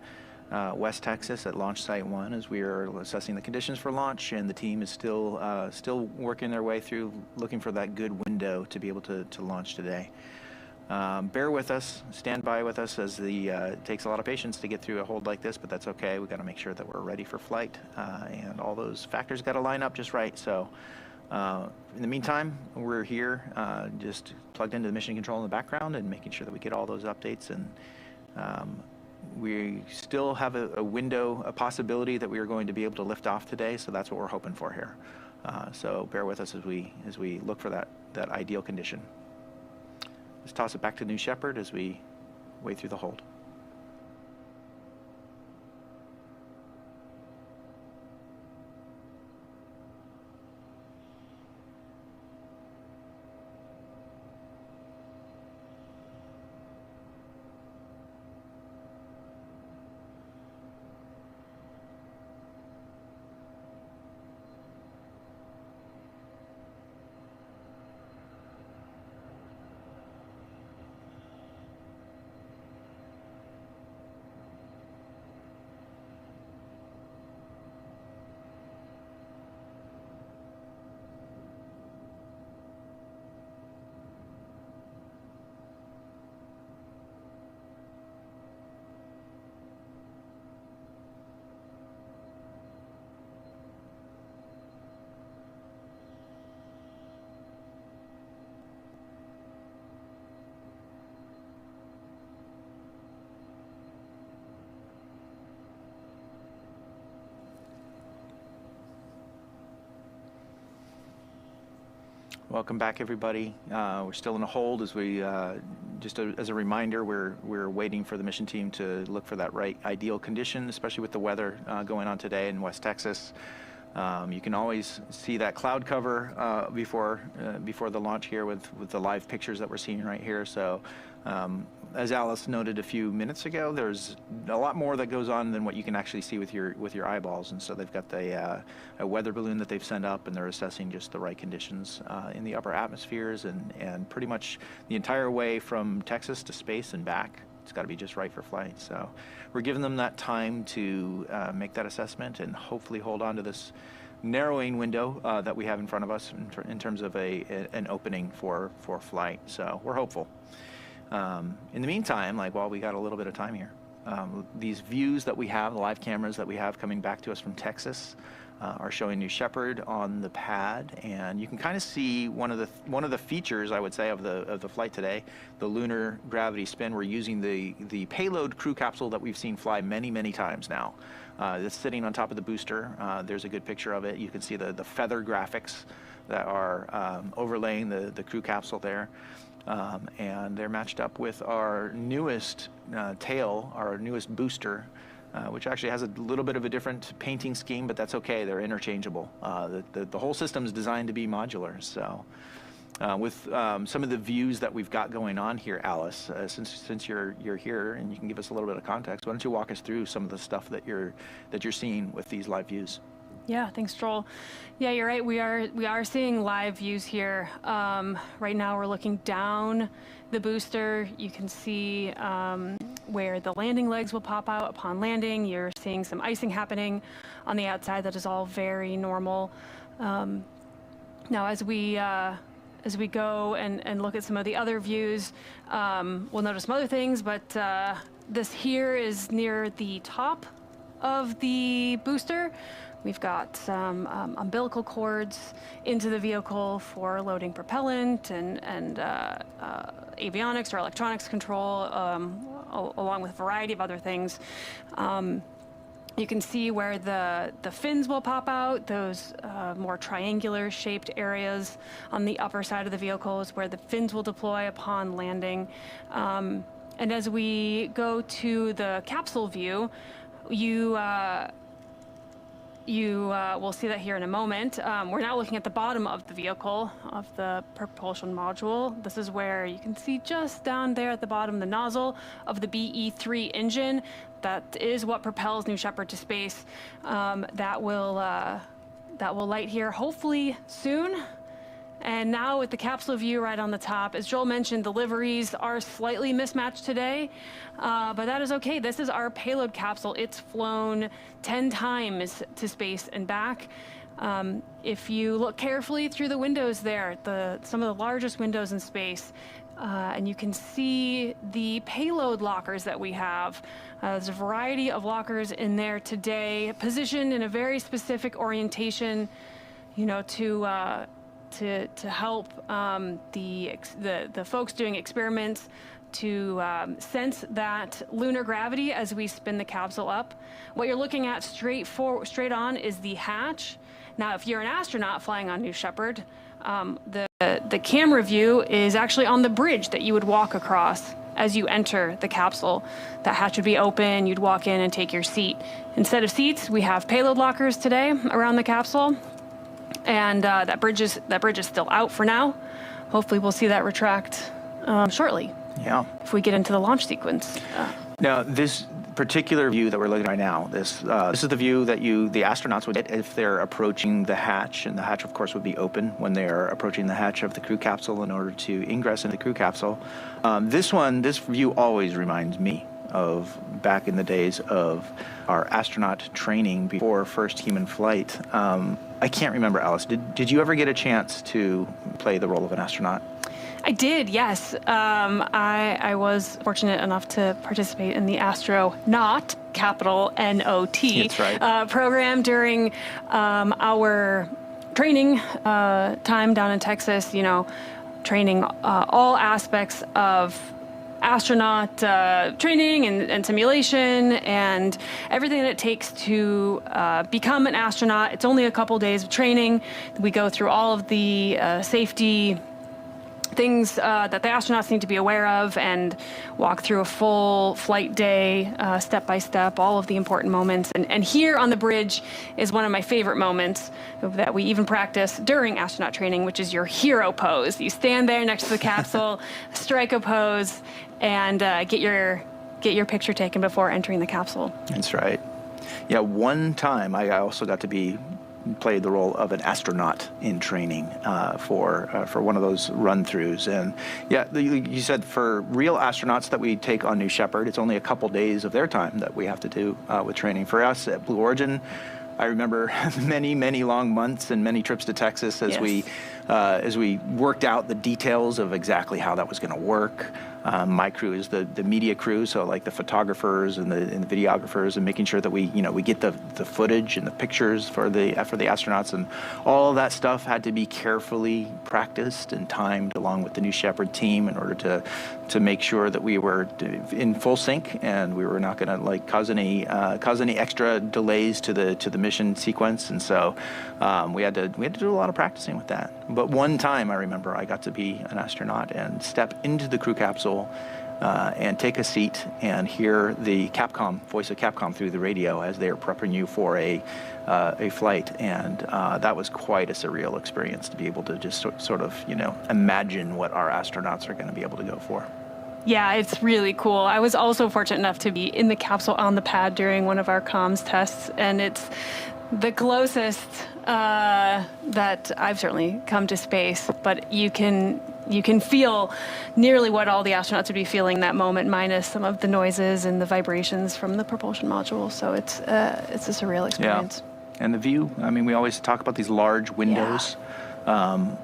West Texas at Launch Site 1 as we are assessing the conditions for launch, and the team is still working their way through looking for that good window to be able to launch today. Bear with us, stand by with us, as it takes a lot of patience to get through a hold like this, but that's okay. We've got to make sure that we're ready for flight, and all those factors got to line up just right. So in the meantime, we're here just plugged into the mission control in the background and making sure that we get all those updates, and we still have a window, a possibility that we are going to be able to lift off today, so that's what we're hoping for here. So bear with us as we look for that ideal condition. Let's toss it back to New Shepard as we wade through the hold. Welcome back, everybody. We're still in a hold as we, as a reminder, we're waiting for the mission team to look for that right ideal condition, especially with the weather going on today in West Texas. You can always see that cloud cover before the launch here with the live pictures that we're seeing right here. So as Alice noted a few minutes ago, there's a lot more that goes on than what you can actually see with your eyeballs. And so they've got a weather balloon that they've sent up, and they're assessing just the right conditions in the upper atmospheres, and pretty much the entire way from Texas to space and back. It's got to be just right for flight. So we're giving them that time to make that assessment and hopefully hold on to this narrowing window that we have in front of us in terms of an opening for flight. So we're hopeful. In the meantime, while we got a little bit of time here, these views that we have, the live cameras that we have coming back to us from Texas, are showing New Shepard on the pad, and you can kind of see one of the features, I would say, of the flight today, the lunar gravity spin. We're using the payload crew capsule that we've seen fly many times now. It's sitting on top of the booster. There's a good picture of it. You can see the feather graphics that are overlaying the crew capsule there. And they're matched up with our newest tail, our newest booster, which actually has a little bit of a different painting scheme, but that's okay. They're interchangeable. The whole system is designed to be modular. So with some of the views that we've got going on here, Alice, since you're here and you can give us a little bit of context, why don't you walk us through some of the stuff that you're seeing with these live views? Yeah, thanks, Joel. Yeah, you're right. We are seeing live views here. Right now, we're looking down the booster. You can see where the landing legs will pop out upon landing. You're seeing some icing happening on the outside. That is all very normal. Now, as we go and look at some of the other views, we'll notice some other things. But this here is near the top of the booster. We've got some umbilical cords into the vehicle for loading propellant and avionics or electronics control, along with a variety of other things. You can see where the fins will pop out, those more triangular shaped areas on the upper side of the vehicle is where the fins will deploy upon landing. And as we go to the capsule view, you will see that here in a moment. We're now looking at the bottom of the vehicle, of the propulsion module. This is where you can see just down there at the bottom the nozzle of the BE-3 engine. That is what propels New Shepard to space. That will light here hopefully soon. And now with the capsule view right on the top, as Joel mentioned, the liveries are slightly mismatched today, but that is okay. This is our payload capsule. It's flown 10 times to space and back. If you look carefully through the windows there, some of the largest windows in space, and you can see the payload lockers that we have. There's a variety of lockers in there today, positioned in a very specific orientation, you know, to help the folks doing experiments to sense that lunar gravity as we spin the capsule up. What you're looking at straight on is the hatch. Now, if you're an astronaut flying on New Shepard, the camera view is actually on the bridge that you would walk across as you enter the capsule. That hatch would be open, you'd walk in and take your seat. Instead of seats, we have payload lockers today around the capsule. And that bridge is still out for now. Hopefully we'll see that retract shortly. Yeah. If we get into the launch sequence. Now, this particular view that we're looking at right now, this is the view that the astronauts would get if they're approaching the hatch, and the hatch, of course, would be open when they're approaching the hatch of the crew capsule in order to ingress into the crew capsule. This view always reminds me of back in the days of our astronaut training before first human flight. I can't remember, Alice, did you ever get a chance to play the role of an astronaut? I did, yes. I was fortunate enough to participate in the astronaut, capital N-O-T, That's right. program during our training time down in Texas, you know, training all aspects of astronaut training and simulation and everything that it takes to become an astronaut. It's only a couple days of training. We go through all of the safety things that the astronauts need to be aware of and walk through a full flight day, step by step, all of the important moments. And here on the bridge is one of my favorite moments that we even practice during astronaut training, which is your hero pose. You stand there next to the capsule, strike a pose, and get your picture taken before entering the capsule. That's right. Yeah, one time I also got to played the role of an astronaut in training for one of those run-throughs. And yeah, you said for real astronauts that we take on New Shepard, it's only a couple days of their time that we have to do with training. For us at Blue Origin, I remember many, many long months and many trips to Texas as we worked out the details of exactly how that was going to work. My crew is the media crew, so like the photographers and the videographers, and making sure that we get the footage and the pictures for the astronauts, and all of that stuff had to be carefully practiced and timed along with the New Shepard team in order to make sure that we were in full sync and we were not going to cause any extra delays to the mission sequence. And so we had to do a lot of practicing with that. But one time I remember I got to be an astronaut and step into the crew capsule and take a seat and hear the Capcom, voice of Capcom through the radio as they are prepping you for a flight. And that was quite a surreal experience to be able to just sort of imagine what our astronauts are going to be able to go for. Yeah, it's really cool. I was also fortunate enough to be in the capsule on the pad during one of our comms tests, and it's the closest that I've certainly come to space, but you can feel nearly what all the astronauts would be feeling in that moment, minus some of the noises and the vibrations from the propulsion module. So it's a surreal experience. Yeah. And the view, I mean, we always talk about these large windows. Yeah.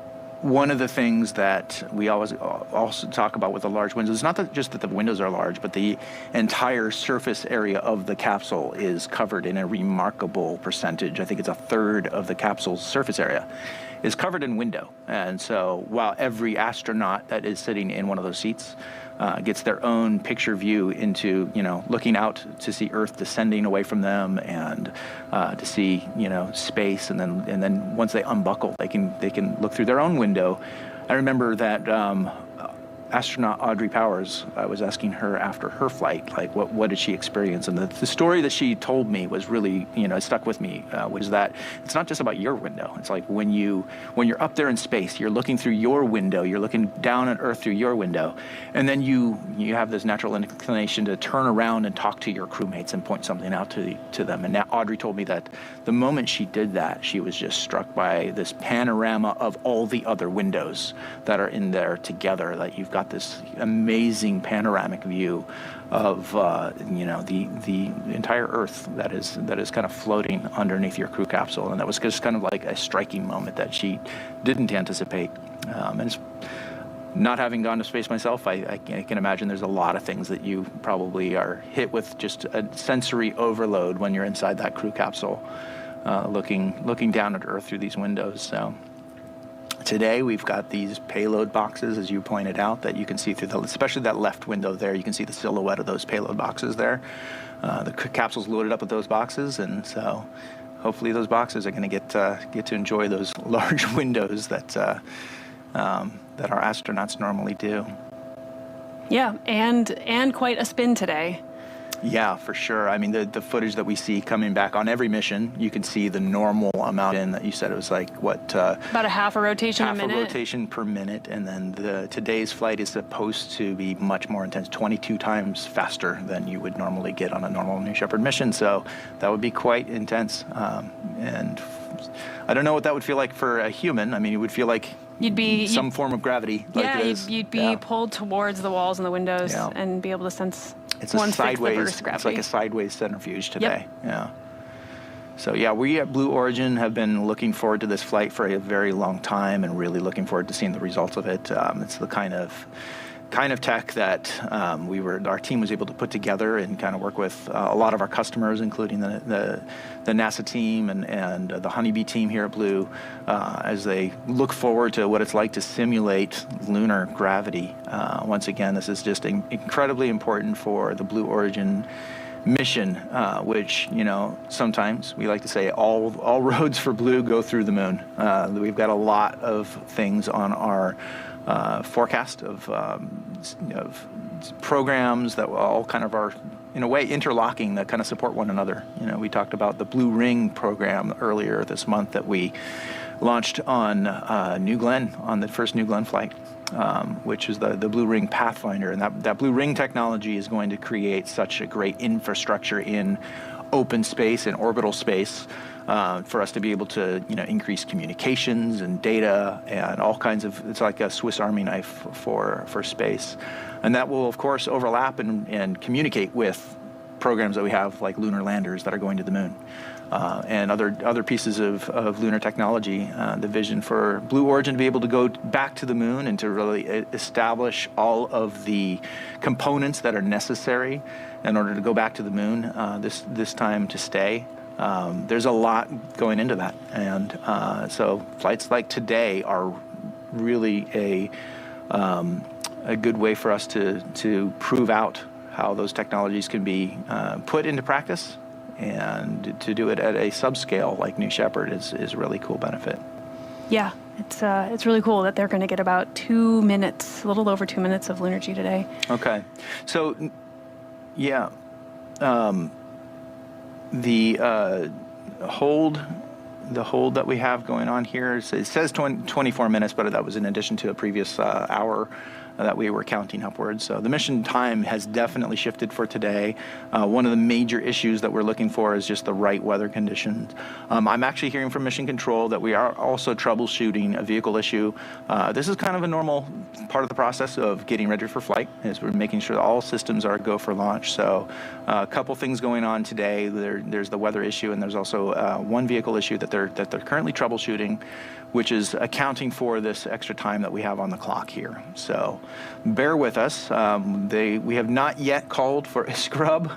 One of the things that we always also talk about with the large windows is not just that the windows are large, but the entire surface area of the capsule is covered in a remarkable percentage. I think it's a third of the capsule's surface area is covered in window. And so while every astronaut that is sitting in one of those seats gets their own picture view into, looking out to see Earth descending away from them and to see, space, and then once they unbuckle, they can look through their own window. I remember that astronaut Audrey Powers, I was asking her after her flight, like what did she experience? And the story that she told me was really, it stuck with me, was that it's not just about your window. It's like when you're up there in space, you're looking through your window, you're looking down at Earth through your window, and then you have this natural inclination to turn around and talk to your crewmates and point something out to them. And now Audrey told me that the moment she did that, she was just struck by this panorama of all the other windows that are in there together, that you've got this amazing panoramic view of the entire Earth that is kind of floating underneath your crew capsule. And that was just kind of like a striking moment that she didn't anticipate. And it's, not having gone to space myself, I can imagine there's a lot of things that you probably are hit with just a sensory overload when you're inside that crew capsule, looking down at Earth through these windows. So today we've got these payload boxes, as you pointed out, that you can see through especially that left window there. You can see the silhouette of those payload boxes there. The capsule's loaded up with those boxes, and so hopefully those boxes are going to get to enjoy those large windows that our astronauts normally do. Yeah, and quite a spin today. Yeah, for sure. I mean, the footage that we see coming back on every mission, you can see the normal amount in that you said it was like, what? About a half a rotation a minute. Half a rotation per minute, and then today's flight is supposed to be much more intense, 22 times faster than you would normally get on a normal New Shepard mission, so that would be quite intense. And I don't know what that would feel like for a human. I mean, it would feel like some form of gravity. Yeah, like you'd be pulled towards the walls and the windows and be able to sense. It's a sideways. It's like a sideways centrifuge today. Yep. Yeah. So yeah, we at Blue Origin have been looking forward to this flight for a very long time, and really looking forward to seeing the results of it. It's the kind of tech that our team was able to put together and kind of work with a lot of our customers, including the NASA team and the Honeybee team here at Blue, as they look forward to what it's like to simulate lunar gravity. Once again, this is just incredibly important for the Blue Origin mission, which, sometimes we like to say all roads for Blue go through the moon. We've got a lot of things on our forecast of programs that all kind of are, in a way, interlocking, that kind of support one another. We talked about the Blue Ring program earlier this month that we launched on New Glenn, on the first New Glenn flight, which is the Blue Ring Pathfinder. And that Blue Ring technology is going to create such a great infrastructure in open space and orbital space for us to be able to, increase communications and data and all kinds of, it's like a Swiss Army knife for space. And that will, of course, overlap and communicate with programs that we have, like lunar landers that are going to the moon. And other pieces of lunar technology. The vision for Blue Origin to be able to go back to the moon and to really establish all of the components that are necessary in order to go back to the moon this time to stay. There's a lot going into that, and so flights like today are really a good way for us to prove out how those technologies can be put into practice. And to do it at a subscale like New Shepard is a really cool benefit. Yeah, it's really cool that they're going to get about 2 minutes, a little over 2 minutes of Lunargy today. Okay, so yeah, the hold that we have going on here, it says 24 minutes, but that was in addition to a previous hour that we were counting upwards. So the mission time has definitely shifted for today. One of the major issues that we're looking for is just the right weather conditions. I'm actually hearing from Mission Control that we are also troubleshooting a vehicle issue. This is kind of a normal part of the process of getting ready for flight, is we're making sure that all systems are go for launch. So a couple things going on today. There's the weather issue, and there's also one vehicle issue that they're currently troubleshooting, which is accounting for this extra time that we have on the clock here. So bear with us. We have not yet called for a scrub,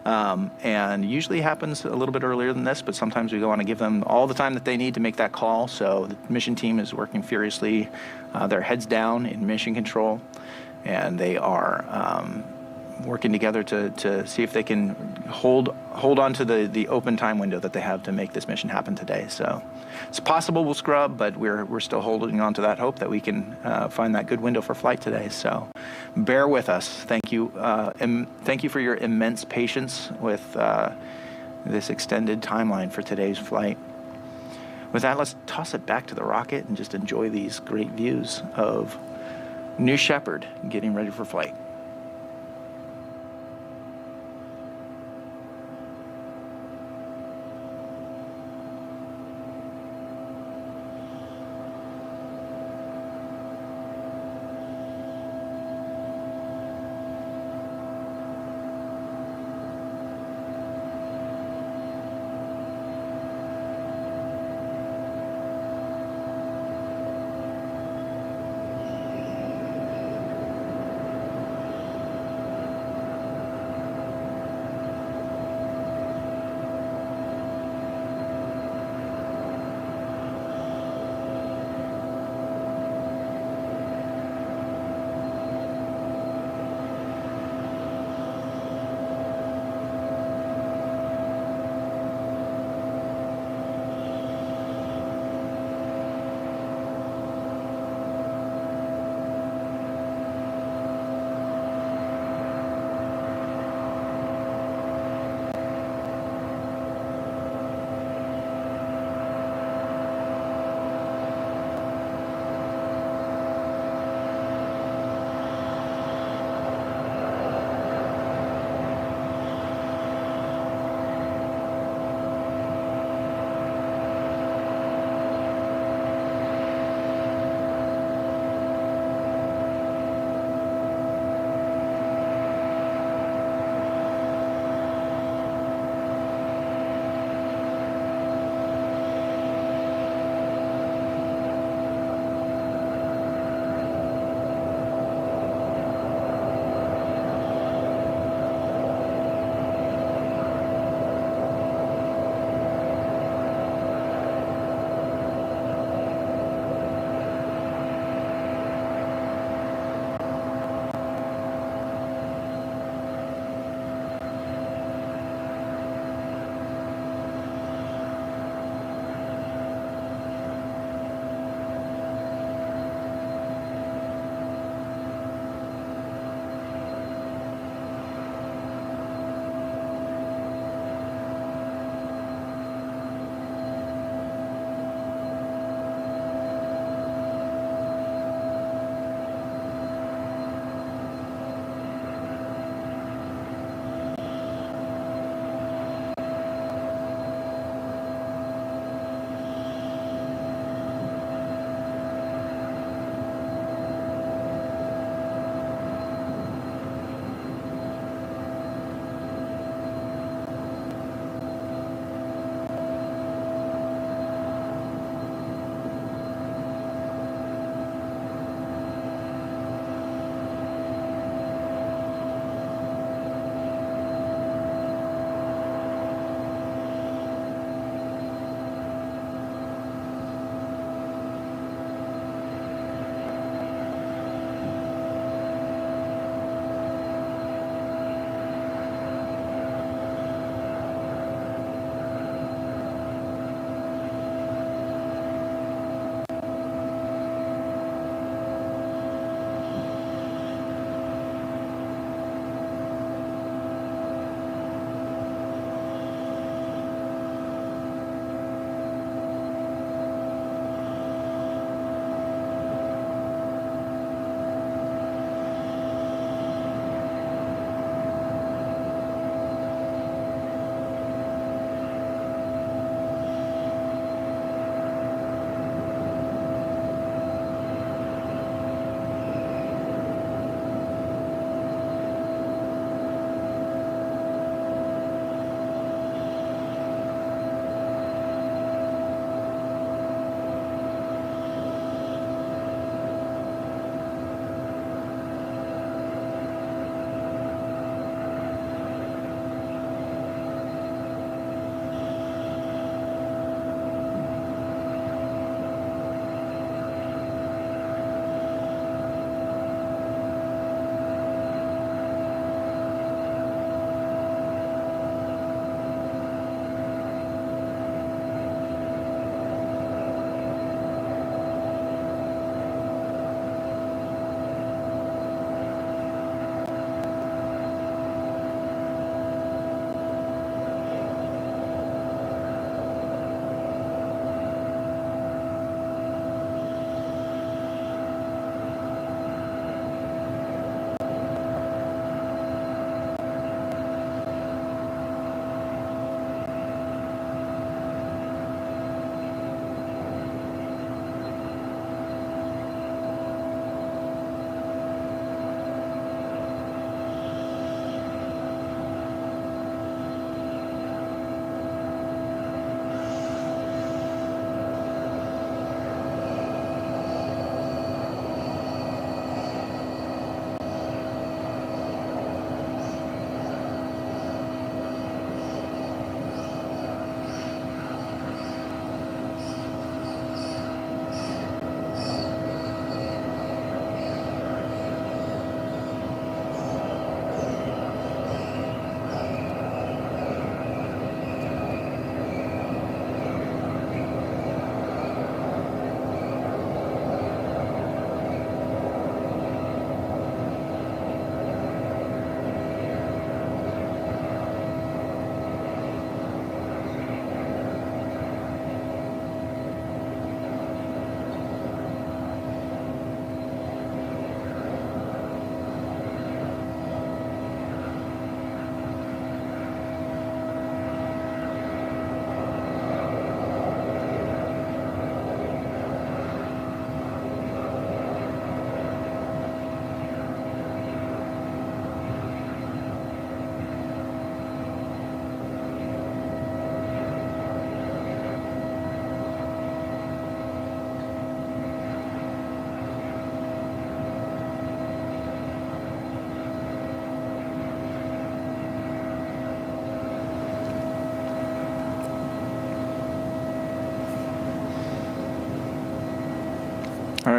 and usually happens a little bit earlier than this, but sometimes we want to give them all the time that they need to make that call. So the mission team is working furiously. Their heads down in Mission Control, and they are working together to see if they can hold on to the open time window that they have to make this mission happen today. So it's possible we'll scrub, but we're still holding on to that hope that we can find that good window for flight today. So bear with us. Thank you, and thank you for your immense patience with this extended timeline for today's flight. With that, let's toss it back to the rocket and just enjoy these great views of New Shepard getting ready for flight.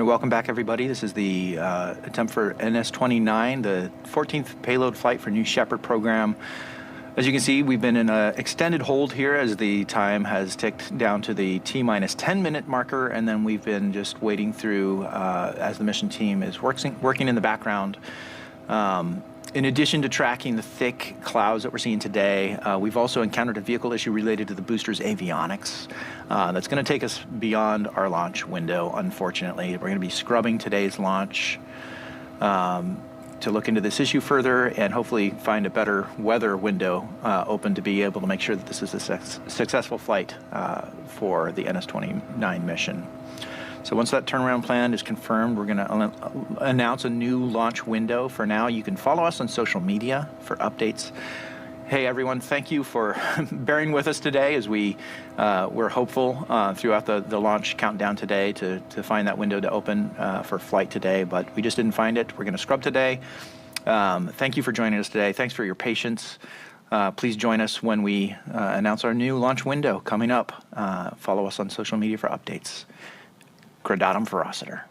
right, welcome back, everybody. This is the attempt for NS-29, the 14th payload flight for New Shepard program. As you can see, we've been in an extended hold here as the time has ticked down to the T-minus 10-minute marker, and then we've been just waiting through as the mission team is working in the background. In addition to tracking the thick clouds that we're seeing today, we've also encountered a vehicle issue related to the booster's avionics that's going to take us beyond our launch window, unfortunately. We're going to be scrubbing today's launch to look into this issue further and hopefully find a better weather window open to be able to make sure that this is a successful flight for the NS-29 mission. So once that turnaround plan is confirmed, we're going to announce a new launch window. For now, you can follow us on social media for updates. Hey, everyone, thank you for bearing with us today as we're hopeful throughout the launch countdown today to find that window to open for flight today, but we just didn't find it. We're going to scrub today. Thank you for joining us today. Thanks for your patience. Please join us when we announce our new launch window coming up. Follow us on social media for updates. Gradatum Verociter.